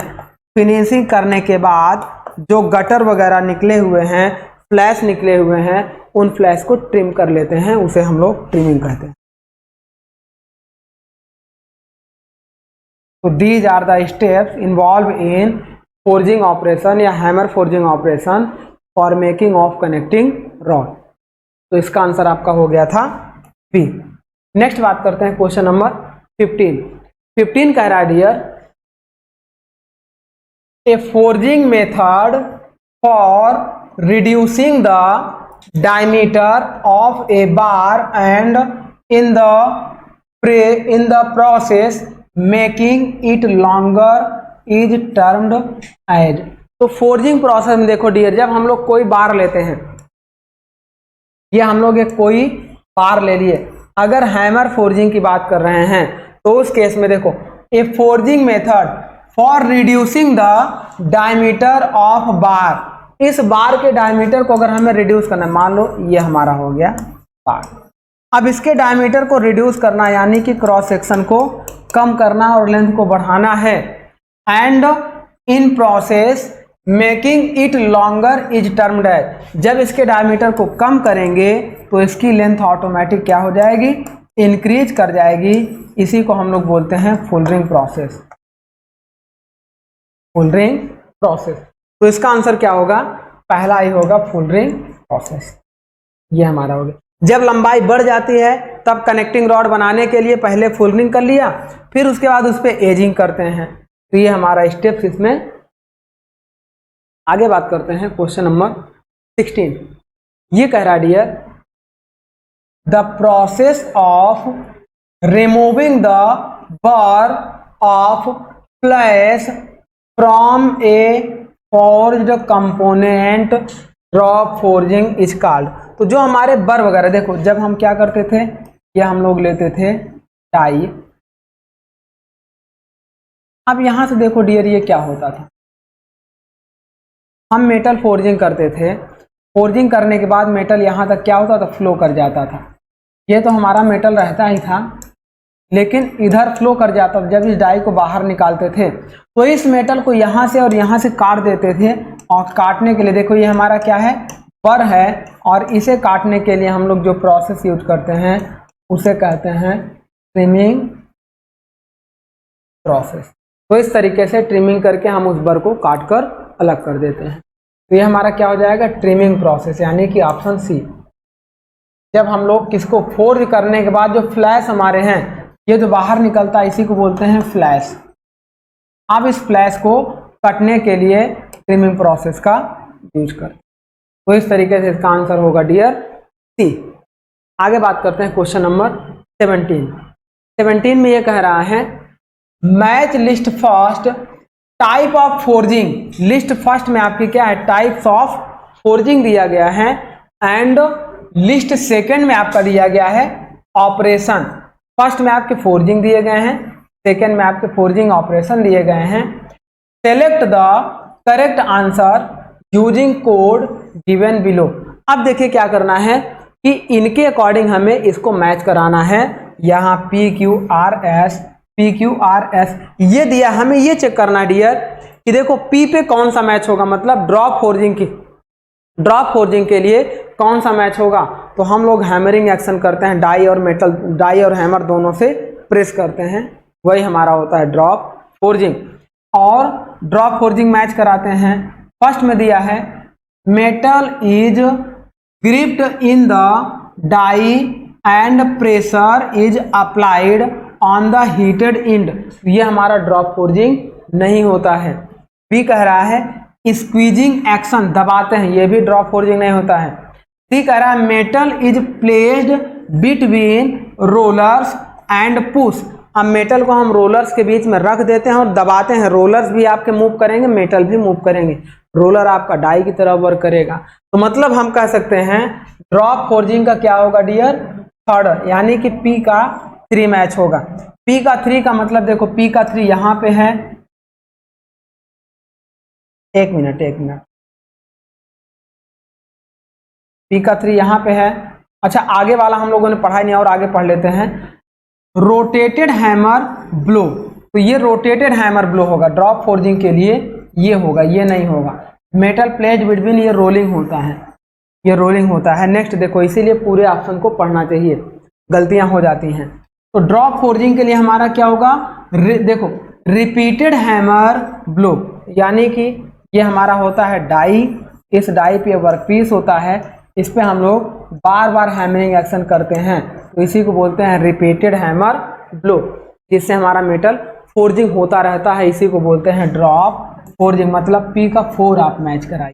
फिनिशिंग करने के बाद जो गटर वगैरह निकले हुए हैं, फ्लैश निकले हुए हैं, उन फ्लैश को ट्रिम कर लेते हैं, उसे हम लोग ट्रिमिंग कहते हैं। तो these are the steps involve in forging operation या hammer forging operation for making of connecting rod. तो इसका आंसर आपका हो गया था बी। नेक्स्ट बात करते हैं क्वेश्चन नंबर 15। 15 कह रहा है dear, a forging method for reducing the diameter of a bar and in the process making it longer is termed as। तो फोर्जिंग प्रोसेस में देखो डियर, जब हम लोग कोई बार लेते हैं, ये हम लोग एक कोई बार ले लिए, अगर हैमर फोर्जिंग की बात कर रहे हैं तो उस केस में देखो a forging method for reducing the diameter of bar, इस बार के डायमीटर को अगर हमें रिड्यूस करना है, मान लो ये हमारा हो गया बार, अब इसके डायमीटर को रिड्यूस करना यानी कि क्रॉस सेक्शन को कम करना और लेंथ को बढ़ाना है। And in process making it longer is termed as, जब इसके डायमीटर को कम करेंगे तो इसकी लेंथ ऑटोमेटिक क्या हो जाएगी, इंक्रीज कर जाएगी। इसी को हम लोग बोलते हैं फुलरिंग प्रोसेस, फुलरिंग प्रोसेस। तो इसका आंसर क्या होगा, पहला ही होगा फुलरिंग प्रोसेस, ये हमारा हो गया। जब लंबाई बढ़ जाती है तब कनेक्टिंग रॉड बनाने के लिए पहले फुलरिंग कर लिया, फिर उसके बाद उस पर एजिंग करते हैं। तो ये हमारा स्टेप्स इसमें। आगे बात करते हैं क्वेश्चन नंबर 16। ये कह रहा dear, the process of removing the bar of flash from a forged component drop forging is called. तो जो हमारे बर वगैरह, देखो जब हम क्या करते थे, ये हम लोग लेते थे डाई। अब यहां से देखो डियर ये क्या होता था, हम मेटल फोर्जिंग करते थे, फोर्जिंग करने के बाद मेटल यहां तक क्या होता था, फ्लो कर जाता था। ये तो हमारा मेटल रहता ही था, लेकिन इधर फ्लो कर जाता था। जब इस डाई को बाहर निकालते थे तो इस मेटल को यहाँ से और यहाँ से काट देते थे। और काटने के लिए देखो ये हमारा क्या है, बर है, और इसे काटने के लिए हम लोग जो प्रोसेस यूज करते हैं उसे कहते हैं ट्रिमिंग प्रोसेस। तो इस तरीके से ट्रिमिंग करके हम उस बर को काट कर अलग कर देते हैं। तो ये हमारा क्या हो जाएगा, ट्रिमिंग प्रोसेस, यानी कि ऑप्शन सी। जब हम लोग किसको फोर्ज करने के बाद जो फ्लैश हमारे हैं, ये जो बाहर निकलता है इसी को बोलते हैं फ्लैश। अब इस फ्लैश को कटने के लिए ट्रिमिंग प्रोसेस का यूज कर। तो इस तरीके से इसका आंसर होगा डियर सी। आगे बात करते हैं क्वेश्चन नंबर 17 में ये कह रहा है match list first type of forging. List first में आपकी क्या है, टाइप्स ऑफ फोर्जिंग दिया गया है, एंड लिस्ट सेकंड में आपका दिया गया है ऑपरेशन। फर्स्ट में आपके फोर्जिंग दिए गए हैं, सेकंड में आपके फोर्जिंग ऑपरेशन दिए गए हैं। Select the correct answer using code given below. अब देखिए क्या करना है कि इनके अकॉर्डिंग हमें इसको मैच कराना है। यहाँ PQRS ये दिया, हमें ये चेक करना डियर कि देखो P पे कौन सा मैच होगा, मतलब ड्रॉप फोर्जिंग के लिए कौन सा मैच होगा। तो हम लोग हैमरिंग एक्शन करते हैं, डाई और हैमर दोनों से प्रेस करते हैं, वही हमारा होता है ड्रॉप फोर्जिंग। और ड्रॉप फोर्जिंग मैच कराते हैं। फर्स्ट में दिया है metal is gripped in the die and pressure is applied on the heated end. ये हमारा ड्रॉप फोर्जिंग नहीं होता है। बी कह रहा है स्क्वीजिंग एक्शन, दबाते हैं, ये भी ड्रॉप फोर्जिंग नहीं होता है। सी कह रहा है metal is placed between rollers and push. अब मेटल को हम रोलर्स के बीच में रख देते हैं और दबाते हैं। रोलर्स भी आपके मूव करेंगे, मेटल भी मूव करेंगे। रोलर आपका डाई की तरह वर्क करेगा। तो मतलब हम कह सकते हैं ड्रॉप फोर्जिंग का क्या होगा डियर, थर्ड, यानी कि P का 3 मैच होगा। P का 3 का मतलब देखो P का 3 यहां पे है, एक मिनट P का 3 यहां पे है। अच्छा आगे वाला हम लोगों ने पढ़ा नहीं और आगे पढ़ लेते हैं। रोटेटेड हैमर ब्लो, तो ये रोटेटेड हैमर ब्लो होगा ड्रॉप फोर्जिंग के लिए, ये होगा, ये नहीं होगा। मेटल प्लेट बिटवीन, ये रोलिंग होता है, ये रोलिंग होता है। नेक्स्ट देखो, इसीलिए पूरे ऑप्शन को पढ़ना चाहिए, गलतियां हो जाती हैं। तो ड्रॉप फोर्जिंग के लिए हमारा क्या होगा, देखो रिपीटेड हैमर ब्लो, यानी कि ये हमारा होता है डाई, इस डाई पे वर्कपीस होता है, इस पे हम लोग बार बार हैमरिंग एक्शन करते हैं, तो इसी को बोलते हैं रिपीटेड हैमर ब्लो, जिससे हमारा मेटल फोर्जिंग होता रहता है। इसी को बोलते हैं ड्रॉप फोर्जिंग। मतलब P का 4 आप मैच कराइए,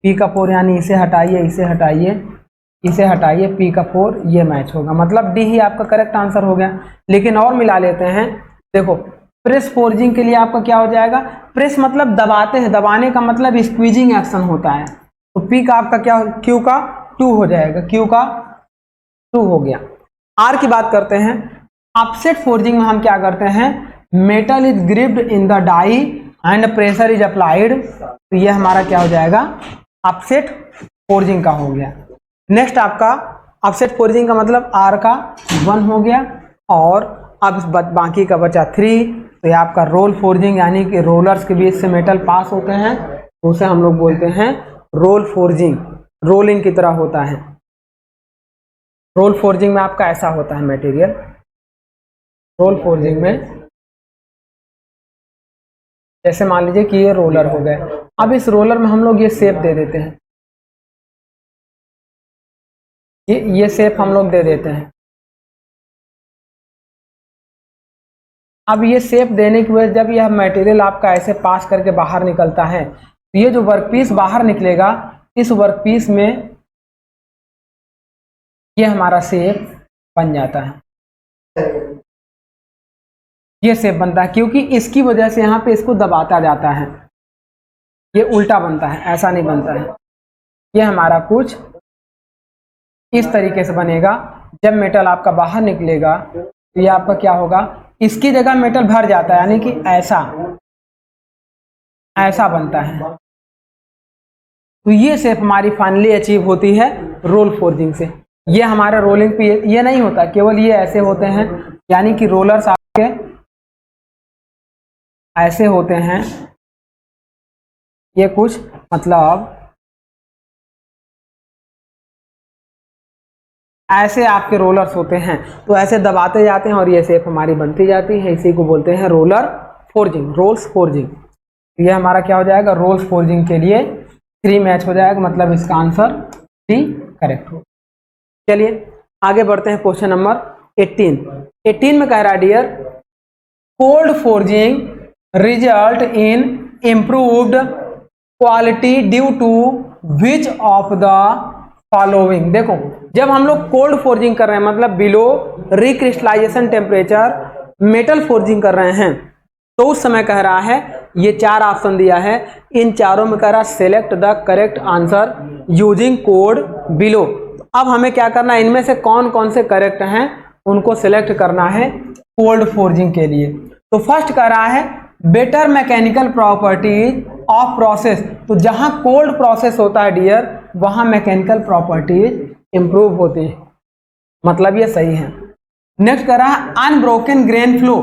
P का 4 यानी इसे हटाइए, इसे हटाइए, इसे हटाइए, P का 4 ये मैच होगा। मतलब D ही आपका करेक्ट आंसर हो गया। लेकिन और मिला लेते हैं, देखो प्रेस फोर्जिंग के लिए आपका क्या हो जाएगा, प्रेस मतलब दबाते हैं, दबाने का मतलब स्क्वीजिंग एक्शन होता है। तो P का आपका क्या, Q का 2 हो जाएगा, Q का 2 हो गया। R की बात करते हैं। ऑफसेट फोर्जिंग में हम क्या करते हैं, metal is gripped in the die and pressure is applied, तो ये हमारा क्या हो जाएगा, ऑफसेट फोर्जिंग का हो गया। नेक्स्ट आपका ऑफसेट फोर्जिंग का मतलब R का 1 हो गया, और अब बाकी का बचा 3, तो ये आपका रोल फोर्जिंग, यानी कि रोलर्स के बीच से मेटल पास होते हैं, तो उसे हम लोग बोलते हैं रोल फोर्जिंग, रोलिंग की तरह होता है। रोल फोर्जिंग में आपका ऐसा होता है मटेरियल, रोल फोर्जिंग में जैसे मान लीजिए कि ये रोलर हो गए, अब इस रोलर में हम लोग ये शेप दे देते हैं, ये शेप हम लोग दे देते हैं। अब ये शेप देने की वजह, जब यह मटेरियल आपका ऐसे पास करके बाहर निकलता है, तो ये जो वर्कपीस बाहर निकलेगा, इस वर्कपीस में ये हमारा शेप बन जाता है, ये शेप बनता है, क्योंकि इसकी वजह से यहाँ पे इसको दबाता जाता है, ये उल्टा बनता है, ऐसा नहीं बनता है। ये हमारा कुछ इस तरीके से बनेगा। जब मेटल आपका बाहर निकलेगा तो ये आपका क्या होगा, इसकी जगह मेटल भर जाता है, यानी कि ऐसा बनता है। तो ये शेप हमारी फाइनली अचीव होती है रोल फोर्जिंग से। ये हमारे रोलिंग पे ये नहीं होता, केवल ये ऐसे होते हैं, यानी कि रोलर्स आपके ऐसे होते हैं, ये कुछ मतलब ऐसे आपके रोलर्स होते हैं, तो ऐसे दबाते जाते हैं और ये शेप हमारी बनती जाती है। इसी को बोलते हैं रोलर फोर्जिंग, रोल्स फोर्जिंग। ये हमारा क्या हो जाएगा, रोल्स फोर्जिंग के लिए 3 मैच हो जाएगा, मतलब इसका आंसर 3 करेक्ट हो। चलिए आगे बढ़ते हैं। क्वेश्चन नंबर 18 में कह रहा है dear, cold forging result in improved quality due to which of the following. देखो, जब हम लोग कोल्ड फोर्जिंग कर रहे हैं, मतलब below recrystallisation temperature metal forging कर रहे हैं, तो उस समय कह रहा है, ये 4 ऑप्शन दिया है, इन चारों में कह रहा है select the correct answer using code below. अब हमें क्या करना है, इनमें से कौन कौन से करेक्ट हैं उनको सिलेक्ट करना है कोल्ड फोर्जिंग के लिए। तो फर्स्ट कह रहा है better mechanical properties of process. तो जहां कोल्ड प्रोसेस होता है डियर, वहां मैकेनिकल प्रॉपर्टीज इंप्रूव होती है, मतलब ये सही है। नेक्स्ट कह रहा है अनब्रोकन ग्रेन फ्लो।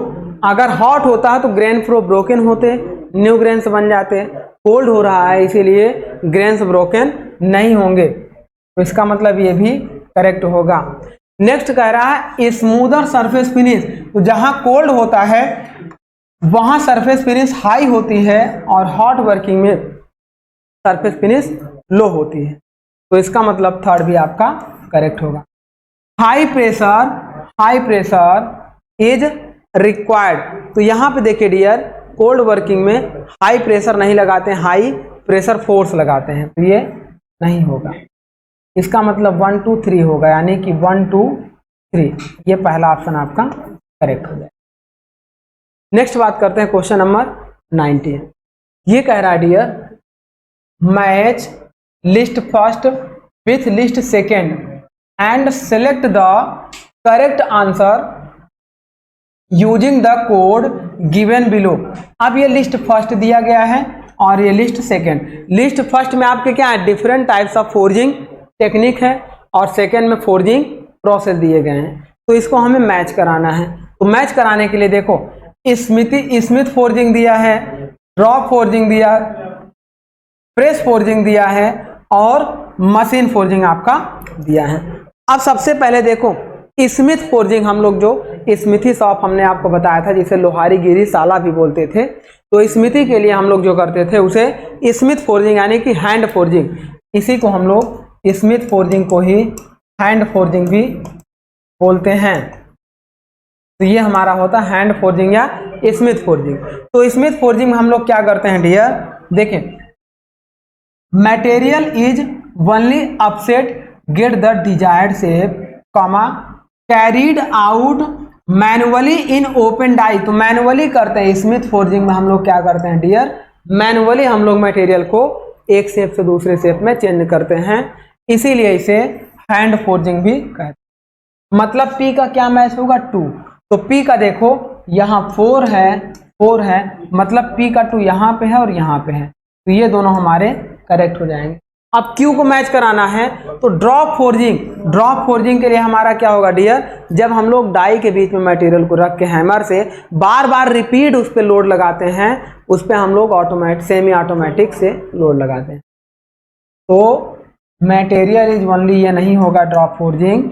अगर हॉट होता है तो ग्रेन फ्लो ब्रोकन होते, न्यू ग्रेन्स बन जाते। कोल्ड हो रहा है इसीलिए ग्रेन्स ब्रोकन नहीं होंगे, तो इसका मतलब ये भी करेक्ट होगा। नेक्स्ट कह रहा है स्मूदर सरफेस फिनिश। तो जहां कोल्ड होता है वहां सरफेस फिनिश हाई होती है और हॉट वर्किंग में सरफेस फिनिश लो होती है, तो इसका मतलब थर्ड भी आपका करेक्ट होगा। High pressure is required. तो यहाँ पे देखिए डियर, कोल्ड वर्किंग में हाई प्रेशर नहीं लगाते हैं, हाई प्रेशर फोर्स लगाते हैं, तो ये नहीं होगा। इसका मतलब 1 2 3 होगा, यानी कि 1 2 3, ये पहला ऑप्शन आपका करेक्ट हो जाएगा। नेक्स्ट बात करते हैं क्वेश्चन नंबर 19। ये कह रहा है dear, match list first with list second and select the correct answer using the code given below. अब ये लिस्ट फर्स्ट दिया गया है और ये लिस्ट सेकेंड। लिस्ट फर्स्ट में आपके क्या है, different types of forging technique है, और सेकेंड में फोर्जिंग प्रोसेस दिए गए हैं, तो इसको हमें मैच कराना है। तो मैच कराने के लिए देखो, स्मिथ फोर्जिंग दिया है, ड्रॉप फोर्जिंग दिया, प्रेस फोर्जिंग दिया है और मशीन फोर्जिंग आपका दिया है। अब सबसे पहले देखो स्मिथ फोर्जिंग, हम लोग जो स्मिथी शॉप हमने आपको बताया था, जिसे लोहारी गिरी साला भी बोलते थे, तो स्मिथी के लिए हम लोग जो करते थे उसे स्मिथ फोर्जिंग यानी कि हैंड फोर्जिंग, इसी को हम लोग स्मिथ फोर्जिंग को ही हैंड फोर्जिंग भी बोलते हैं। तो ये हमारा होता है हैंड फोर्जिंग या स्मिथ फोर्जिंग। तो स्मिथ फोर्जिंग में हम लोग क्या करते हैं डियर, देखें, material is only upset get the desired shape, comma carried out manually in open die. तो मैनुअली करते हैं स्मिथ फोर्जिंग में, हम लोग क्या करते हैं डियर, मैनुअली हम लोग मटेरियल को एक शेप से दूसरे शेप में चेंज करते हैं, इसीलिए इसे हैंड फोर्जिंग भी कहते हैं। मतलब P का क्या मैच होगा 2, तो P का देखो यहाँ 4 है, मतलब P का 2 यहाँ पे है और यहाँ पे है, तो ये दोनों हमारे करेक्ट हो जाएंगे। अब Q को मैच कराना है, तो ड्रॉप फोर्जिंग के लिए हमारा क्या होगा डियर, जब हम लोग डाई के बीच में मटेरियल को रख के हैमर से बार बार रिपीट उस पर लोड लगाते हैं, उस पर हम लोग सेमी ऑटोमेटिक से लोड लगाते हैं। तो मटेरियल इज ओनली, ये नहीं होगा drop forging,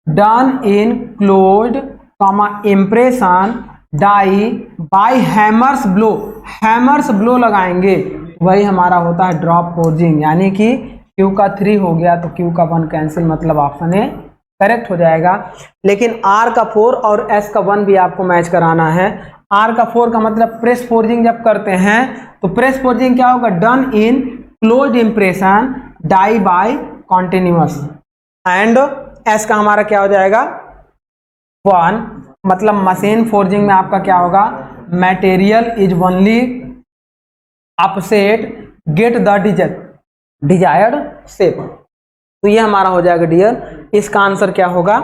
done in closed comma impression die by hammers blow लगाएंगे, वही हमारा होता है ड्रॉप फोर्जिंग। यानी कि Q का 3 हो गया तो Q का 1 कैंसिल, मतलब ऑप्शन ए करेक्ट हो जाएगा। लेकिन R का 4 और S का 1 भी आपको मैच कराना है। R का 4 का मतलब प्रेस फोर्जिंग जब करते हैं, तो प्रेस फोर्जिंग क्या होगा, done in closed impression die by continuous, and S का हमारा क्या हो जाएगा 1, मतलब मशीन फोर्जिंग में आपका क्या होगा, material is only upset get the desired shape. तो ये हमारा हो जाएगा डियर, इसका आंसर क्या होगा,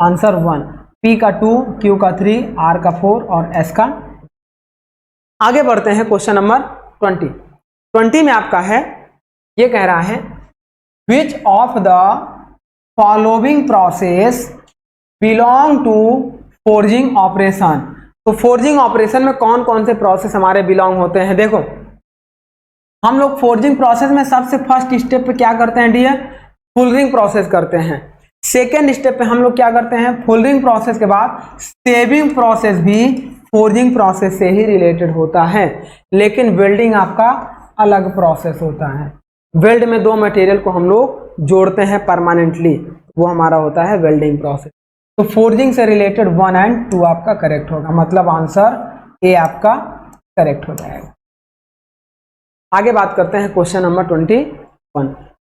आंसर 1, पी का 2, क्यू का 3, आर का 4 और एस का। आगे बढ़ते हैं क्वेश्चन नंबर 20 में आपका है, ये कह रहा है which of the following process belong to forging operation. तो फोर्जिंग ऑपरेशन में कौन कौन से प्रोसेस हमारे बिलोंग होते हैं। देखो हम लोग फोर्जिंग प्रोसेस में सबसे फर्स्ट स्टेप पे क्या करते हैं डियर, फुलरिंग प्रोसेस करते हैं। सेकेंड स्टेप पे हम लोग क्या करते हैं, फुलरिंग प्रोसेस के बाद सेविंग प्रोसेस भी फोर्जिंग प्रोसेस से ही रिलेटेड होता है, लेकिन वेल्डिंग आपका अलग प्रोसेस होता है। वेल्ड में 2 मटेरियल को हम लोग जोड़ते हैं परमानेंटली, वो हमारा होता है वेल्डिंग प्रोसेस। तो फोर्जिंग से रिलेटेड 1 और 2 आपका करेक्ट होगा, मतलब आंसर ए आपका करेक्ट हो जाएगा। आगे बात करते हैं क्वेश्चन नंबर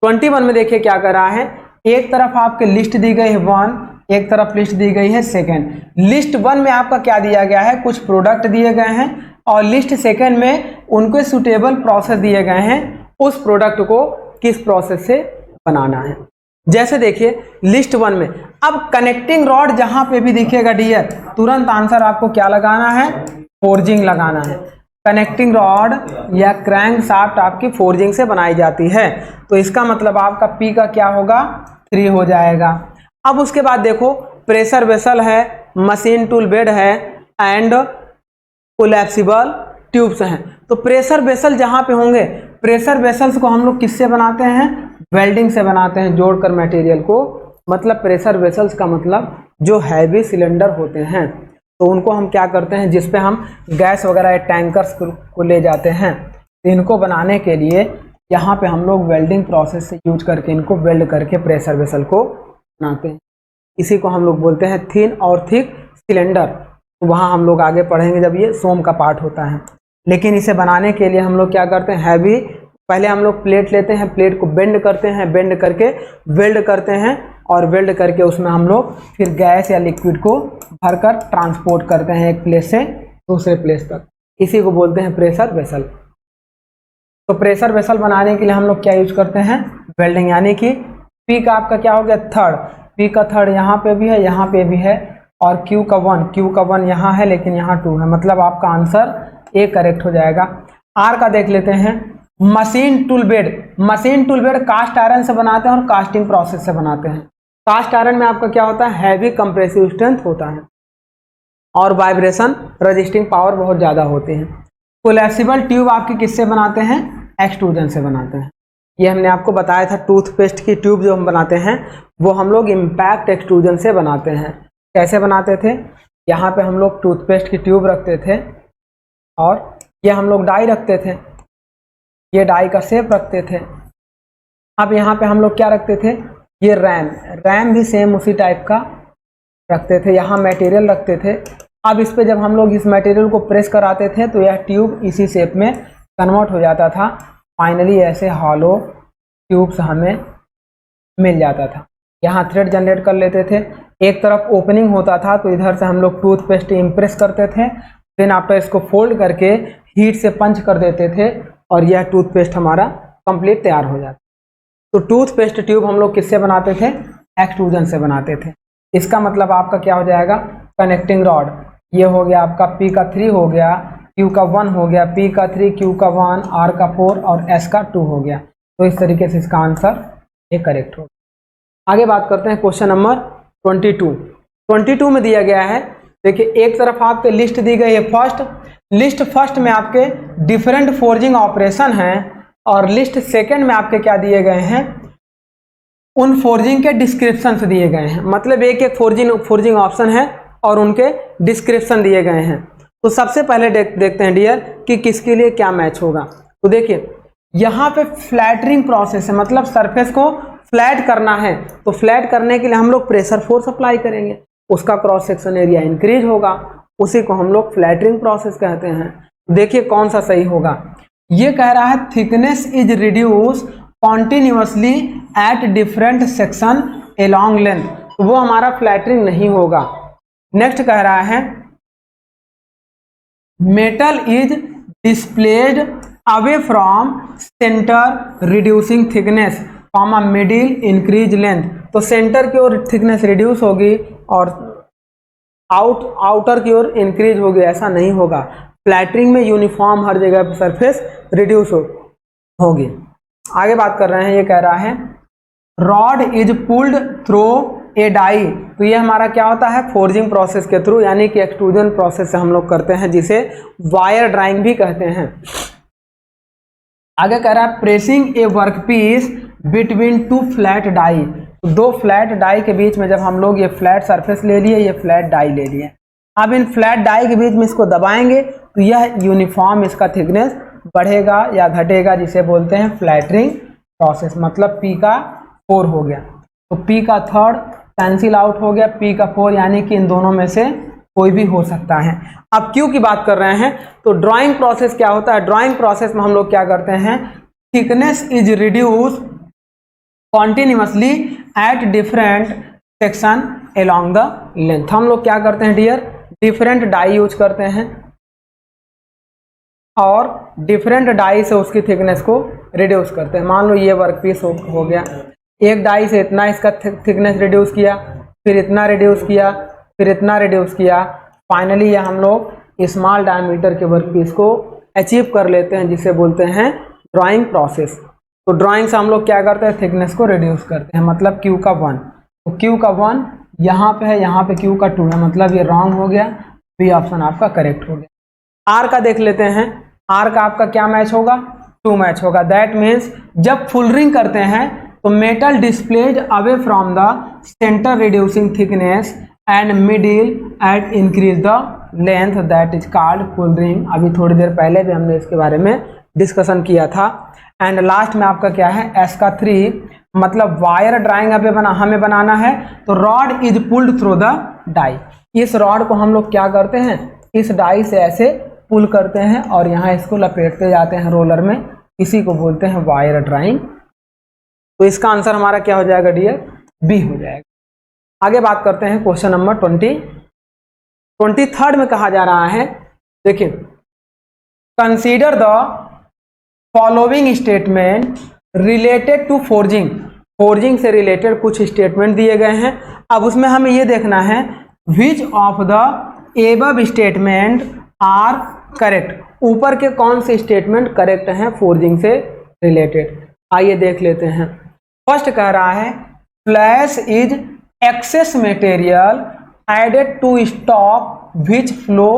21 में देखिए क्या कर रहा है, एक तरफ आपके लिस्ट दी गई है 1, एक तरफ लिस्ट दी गई है सेकंड। लिस्ट 1 में आपका क्या दिया गया है, कुछ प्रोडक्ट दिए गए हैं, और लिस्ट सेकंड में उनको सुटेबल प्रोसेस दिए गए हैं, उस प्रोडक्ट को किस प्रोसेस से बनाना है। जैसे देखिए लिस्ट 1 में अब कनेक्टिंग रॉड जहां पे भी दिखेगा डियर, तुरंत आंसर आपको क्या लगाना है, फोर्जिंग लगाना है। कनेक्टिंग रॉड या क्रैंक शाफ्ट आपकी फोर्जिंग से बनाई जाती है, तो इसका मतलब आपका पी का क्या होगा 3 हो जाएगा। अब उसके बाद देखो प्रेशर वेसल है, मशीन टूल बेड है एंड कोलैप्सिबल ट्यूब्स हैं। तो प्रेशर वेसल जहां पे होंगे, प्रेशर वेसल्स को हम लोग किससे बनाते हैं, वेल्डिंग से बनाते हैं, जोड़कर मटेरियल को। मतलब प्रेशर वेसल्स का मतलब जो हैवी सिलेंडर होते हैं, तो उनको हम क्या करते हैं, जिसपे हम गैस वगैरह टैंकर्स को ले जाते हैं, तो इनको बनाने के लिए यहाँ पे हम लोग वेल्डिंग प्रोसेस से यूज करके इनको वेल्ड करके प्रेशर वेसल को बनाते हैं। इसी को हम लोग बोलते हैं थिन और थिक सिलेंडर। तो वहाँ हम लोग आगे पढ़ेंगे जब ये सोम का पार्ट होता है। लेकिन इसे बनाने के लिए हम लोग क्या करते हैं, हैवी पहले हम लोग प्लेट लेते हैं, प्लेट को बेंड करते हैं, बेंड करके वेल्ड करते हैं, और वेल्ड करके उसमें हम लोग फिर गैस या लिक्विड को भरकर ट्रांसपोर्ट करते हैं एक प्लेस से दूसरे प्लेस तक। इसी को बोलते हैं प्रेशर वेसल। तो प्रेशर वेसल बनाने के लिए हम लोग क्या यूज करते हैं, वेल्डिंग। यानी कि पी का आपका क्या हो गया 3rd, पी का 3rd यहाँ पे भी है, यहाँ पे भी है, और क्यू का 1 यहाँ है लेकिन यहाँ 2 है, मतलब आपका आंसर ए करेक्ट हो जाएगा। आर का देख लेते हैं, machine tool bed. Machine tool bed cast iron से बनाते हैं और कास्टिंग प्रोसेस से बनाते हैं। कास्ट आयरन में आपका क्या होता है, हैवी कंप्रेसिव स्ट्रेंथ होता है और वाइब्रेशन रेजिस्टिंग पावर बहुत ज़्यादा होती है। कोलैप्सिबल ट्यूब आपकी किससे बनाते हैं, एक्सट्रूजन से बनाते हैं। ये हमने आपको बताया था, टूथपेस्ट की ट्यूब जो हम बनाते हैं वो हम लोग इम्पैक्ट एक्सट्रूजन से बनाते हैं। कैसे बनाते थे, यहाँ पे हम लोग टूथपेस्ट की ट्यूब रखते थे और ये हम लोग डाई रखते थे, ये डाई का शेप रखते थे। अब यहाँ पे हम लोग क्या रखते थे, ये रैम भी सेम उसी टाइप का रखते थे, यहाँ मटेरियल रखते थे। अब इस पे जब हम लोग इस मटेरियल को प्रेस कराते थे तो यह ट्यूब इसी शेप में कन्वर्ट हो जाता था। फाइनली ऐसे हॉलो ट्यूब्स हमें मिल जाता था। यहाँ थ्रेड जनरेट कर लेते थे, एक तरफ ओपनिंग होता था तो इधर से हम लोग टूथपेस्ट इम्प्रेस करते थे, देन आफ्टर इसको फोल्ड करके हीट से पंच कर देते थे और यह टूथपेस्ट हमारा कंप्लीट तैयार हो जाता। तो टूथपेस्ट ट्यूब हम लोग किससे बनाते थे, एक्सट्रूजन से बनाते थे। इसका मतलब आपका क्या हो जाएगा, कनेक्टिंग रॉड। ये हो गया आपका पी का 3 हो गया, क्यू का 1 हो गया, पी का 3, क्यू का 1, आर का 4 और एस का 2 हो गया। तो इस तरीके से इसका आंसर ये करेक्ट होगा। आगे बात करते हैं क्वेश्चन नंबर 22 में दिया गया है। देखिए एक तरफ आपके लिस्ट दी गई है फर्स्ट में आपके डिफरेंट फोर्जिंग ऑपरेशन हैं और लिस्ट सेकंड में आपके क्या दिए गए हैं, उन फोर्जिंग के डिस्क्रिप्शन दिए गए हैं। मतलब एक एक फोर्जिंग ऑप्शन है और उनके डिस्क्रिप्शन दिए गए हैं। तो सबसे पहले देखते हैं डियर कि किसके लिए क्या मैच होगा। तो देखिए यहाँ पे फ्लैटरिंग प्रोसेस है, मतलब सरफेस को फ्लैट करना है। तो फ्लैट करने के लिए हम लोग प्रेशर फोर्स अप्लाई करेंगे, उसका क्रॉस सेक्शन एरिया इंक्रीज होगा, उसी को हम लोग फ्लैटरिंग प्रोसेस कहते हैं। देखिए कौन सा सही होगा। ये कह रहा है thickness is reduce continuously at different section along length. तो वो हमारा फ्लैटरिंग नहीं होगा। नेक्स्ट कह रहा है metal is displayed away from centre reducing thickness comma middle increase length. तो सेंटर की ओर थिकनेस रिड्यूस होगी और आउटर की ओर इंक्रीज होगी, ऐसा नहीं होगा। फ्लैटरिंग में यूनिफॉर्म हर जगह पर सरफेस रिड्यूस होगी। आगे बात कर रहे हैं, ये कह रहा है rod is pulled through a die. तो ये हमारा क्या होता है, फोर्जिंग प्रोसेस के थ्रू, यानी कि एक्सट्रूजन प्रोसेस से हम लोग करते हैं, जिसे वायर ड्राइंग भी कहते हैं। आगे कह रहा है pressing a workpiece between two flat die. तो दो फ्लैट डाई के बीच में जब हम लोग ये फ्लैट सरफेस ले लिए, ये फ्लैट डाई ले लिए, अब इन फ्लैट डाई के बीच में इसको दबाएंगे तो यह यूनिफॉर्म इसका थिकनेस बढ़ेगा या घटेगा, जिसे बोलते हैं फ्लैटरिंग प्रोसेस। मतलब P का 4 हो गया, तो P का 3rd कैंसिल आउट हो गया, P का 4, यानी कि इन दोनों में से कोई भी हो सकता है। अब Q की बात कर रहे हैं, तो ड्राइंग प्रोसेस क्या होता है, ड्राइंग प्रोसेस में हम लोग क्या करते हैं, thickness is reduce continuously at different section along the length. हम लोग क्या करते हैं डियर, डिफरेंट डाई यूज करते हैं और डिफरेंट डाई से उसकी थिकनेस को रिड्यूस करते हैं। मान लो ये वर्कपीस हो गया, एक डाई से इतना इसका थिकनेस रिड्यूस किया, फिर इतना रिड्यूस किया, फिर इतना रिड्यूस किया, फाइनली ये हम लोग स्मॉल डायमीटर के वर्कपीस को अचीव कर लेते हैं, जिसे बोलते हैं ड्राइंग प्रोसेस। तो ड्राइंग से हम लोग क्या करते हैं, थिकनेस को रिड्यूस करते हैं। मतलब Q का 1, तो Q का 1 यहाँ पे है, यहाँ पे Q का 2 है, मतलब ये रॉन्ग हो गया, बी ऑप्शन आपका करेक्ट हो गया। R का देख लेते हैं, R का आपका क्या मैच होगा, 2 मैच होगा। दैट मीन्स जब फुल रिंग करते हैं तो metal displaced away from the centre reducing thickness and middle at increase the length, that is called fullering. अभी थोड़ी देर पहले भी हमने इसके बारे में डिस्कशन किया था। एंड लास्ट में आपका क्या है, S का 3, मतलब वायर ड्राइंग हमें बनाना है, तो rod is pulled through the die. इस रॉड को हम लोग क्या करते हैं, इस डाई से ऐसे पुल करते हैं और यहाँ इसको लपेटते जाते हैं रोलर में, इसी को बोलते हैं वायर ड्राइंग। तो इसका आंसर हमारा क्या हो जाएगा डियर, बी हो जाएगा। आगे बात करते हैं क्वेश्चन नंबर 23rd में कहा जा रहा है, देखिए consider the following statement related to forging. Forging से रिलेटेड कुछ स्टेटमेंट दिए गए हैं। अब उसमें हमें ये देखना है which of the above statement are correct. ऊपर के कौन से स्टेटमेंट करेक्ट हैं फोर्जिंग से रिलेटेड, आइए देख लेते हैं। फर्स्ट कह रहा है flash is excess material added to stop which flow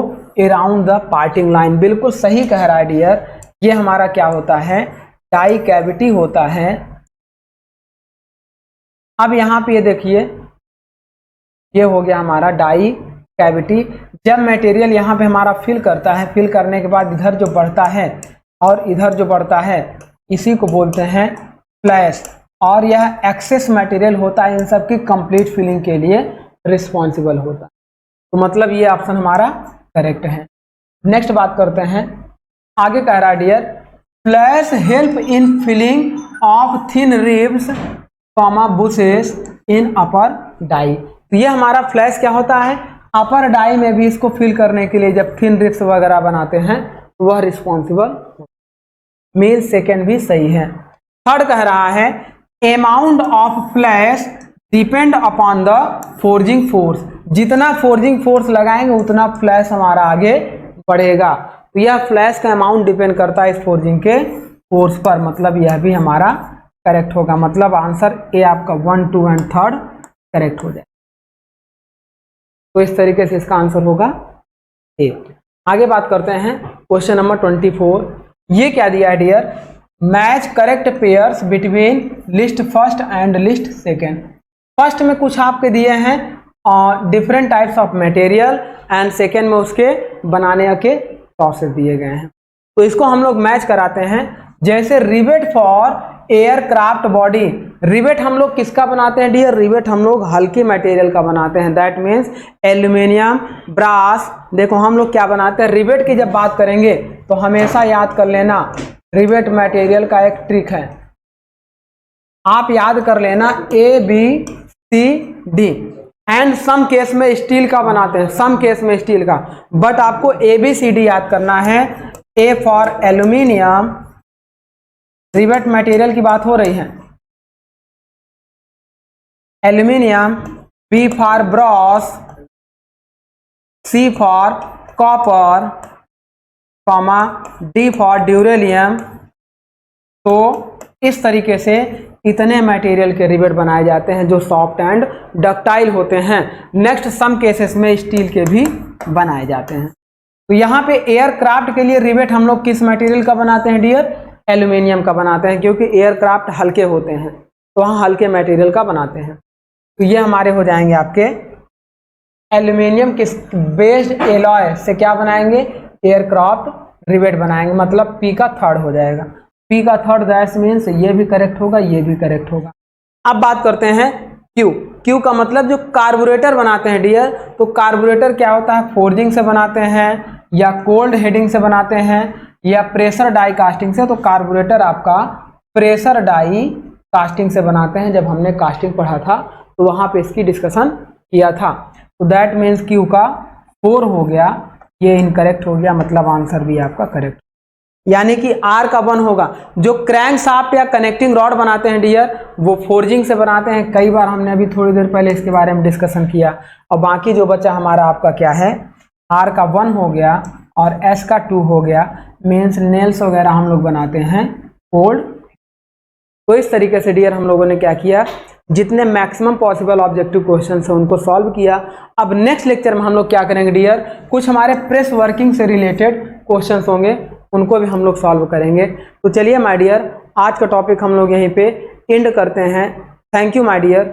around the parting line. बिल्कुल सही कह रहा है डियर, ये हमारा क्या होता है, डाई कैविटी होता है। अब यहाँ पे ये देखिए, ये हो गया हमारा डाई कैविटी। जब मटेरियल यहाँ पे हमारा फिल करता है, फिल करने के बाद इधर जो बढ़ता है और इधर जो बढ़ता है, इसी को बोलते हैं फ्लैश। और यह एक्सेस मटेरियल होता है, इन सब की कंप्लीट फिलिंग के लिए रिस्पॉन्सिबल होता है। तो मतलब ये ऑप्शन हमारा करेक्ट है। नेक्स्ट बात करते हैं, आगे कह रहा है dear flash help in filling of thin ribs comma bushes in upper die. तो ये हमारा फ्लैश क्या होता है, अपर डाई में भी इसको फिल करने के लिए जब थिन रिब्स वगैरह बनाते हैं तो वह रिस्पॉन्सिबल। मीन सेकेंड भी सही है। थर्ड कह रहा है amount of flash depend upon the forging force. जितना फोर्जिंग फोर्स लगाएंगे उतना फ्लैश हमारा आगे बढ़ेगा। तो यह फ्लैश का अमाउंट डिपेंड करता है इस फोर्जिंग के फोर्स पर, मतलब यह भी हमारा करेक्ट होगा। मतलब आंसर ए आपका 1, 2 एंड 3rd करेक्ट हो जाए। तो इस तरीके से इसका आंसर होगा ए। आगे बात करते हैं क्वेश्चन नंबर 24। ये क्या दिया है dear, match correct pairs between list first and list second. First में कुछ आपके दिए हैं different types of material and second में उसके बनाने के प्रोसेस दिए गए हैं। तो इसको हम लोग मैच कराते हैं। जैसे rivet for aircraft body, rivet हम लोग किसका बनाते हैं डियर, रिवेट हम लोग हल्की मटेरियल का बनाते हैं, दैट मीन्स एल्यूमिनियम, ब्रास। देखो हम लोग क्या बनाते हैं, रिवेट की जब बात करेंगे तो हमेशा याद कर लेना रिवेट मटेरियल का एक ट्रिक है, आप याद कर लेना A B C D. And some case में स्टील का बनाते हैं, सम केस में स्टील का। बट आपको ए बी सी डी याद करना है। A for aluminium, rivet material की बात हो रही है, aluminium. B for brass, C for copper, comma D for duralumin. तो इस तरीके से इतने मटेरियल के रिवेट बनाए जाते हैं जो सॉफ्ट एंड डक्टाइल होते हैं। नेक्स्ट सम केसेस में स्टील के भी बनाए जाते हैं। तो यहाँ पे एयरक्राफ्ट के लिए रिवेट हम लोग किस मटेरियल का बनाते हैं डियर? एल्यूमिनियम का बनाते हैं, क्योंकि एयरक्राफ्ट हल्के होते हैं तो वहाँ हल्के मटेरियल का बनाते हैं। तो ये हमारे हो जाएंगे आपके एल्यूमिनियम किस बेस्ड एलॉय से क्या बनाएंगे? एयरक्राफ्ट रिवेट बनाएंगे, मतलब पी का थर्ड हो जाएगा। पी का थर्ड दैट मीन्स ये भी करेक्ट होगा, ये भी करेक्ट होगा। अब बात करते हैं क्यू। क्यू का मतलब जो कार्बोरेटर बनाते हैं डियर, तो कार्बोरेटर क्या होता है? फोर्जिंग से बनाते हैं या कोल्ड हेडिंग से बनाते हैं या प्रेशर डाई कास्टिंग से। तो कार्बोरेटर आपका प्रेशर डाई कास्टिंग से बनाते हैं। जब हमने कास्टिंग पढ़ा था तो वहां पे इसकी डिस्कशन किया था। तो दैट मीन्स क्यू का 4 हो गया, ये इनकरेक्ट हो गया, मतलब आंसर भी आपका करेक्ट। यानी कि आर का 1 होगा। जो क्रैंक शाफ्ट या कनेक्टिंग रॉड बनाते हैं डियर, वो फोर्जिंग से बनाते हैं। कई बार हमने अभी थोड़ी देर पहले इसके बारे में डिस्कशन किया। और बाकी जो बचा हमारा आपका क्या है? आर का 1 हो गया और एस का 2 हो गया। मीन्स नेल्स वगैरह हम लोग बनाते हैं कोल्ड। तो इस तरीके से डियर हम लोगों ने क्या किया? जितने मैक्सिमम पॉसिबल ऑब्जेक्टिव क्वेश्चन है उनको सॉल्व किया। अब नेक्स्ट लेक्चर में हम लोग क्या करेंगे डियर? कुछ हमारे प्रेस वर्किंग से रिलेटेड क्वेश्चंस होंगे, उनको भी हम लोग सॉल्व करेंगे। तो चलिए माय डियर, आज का टॉपिक हम लोग यहीं पे एंड करते हैं। Thank you my dear.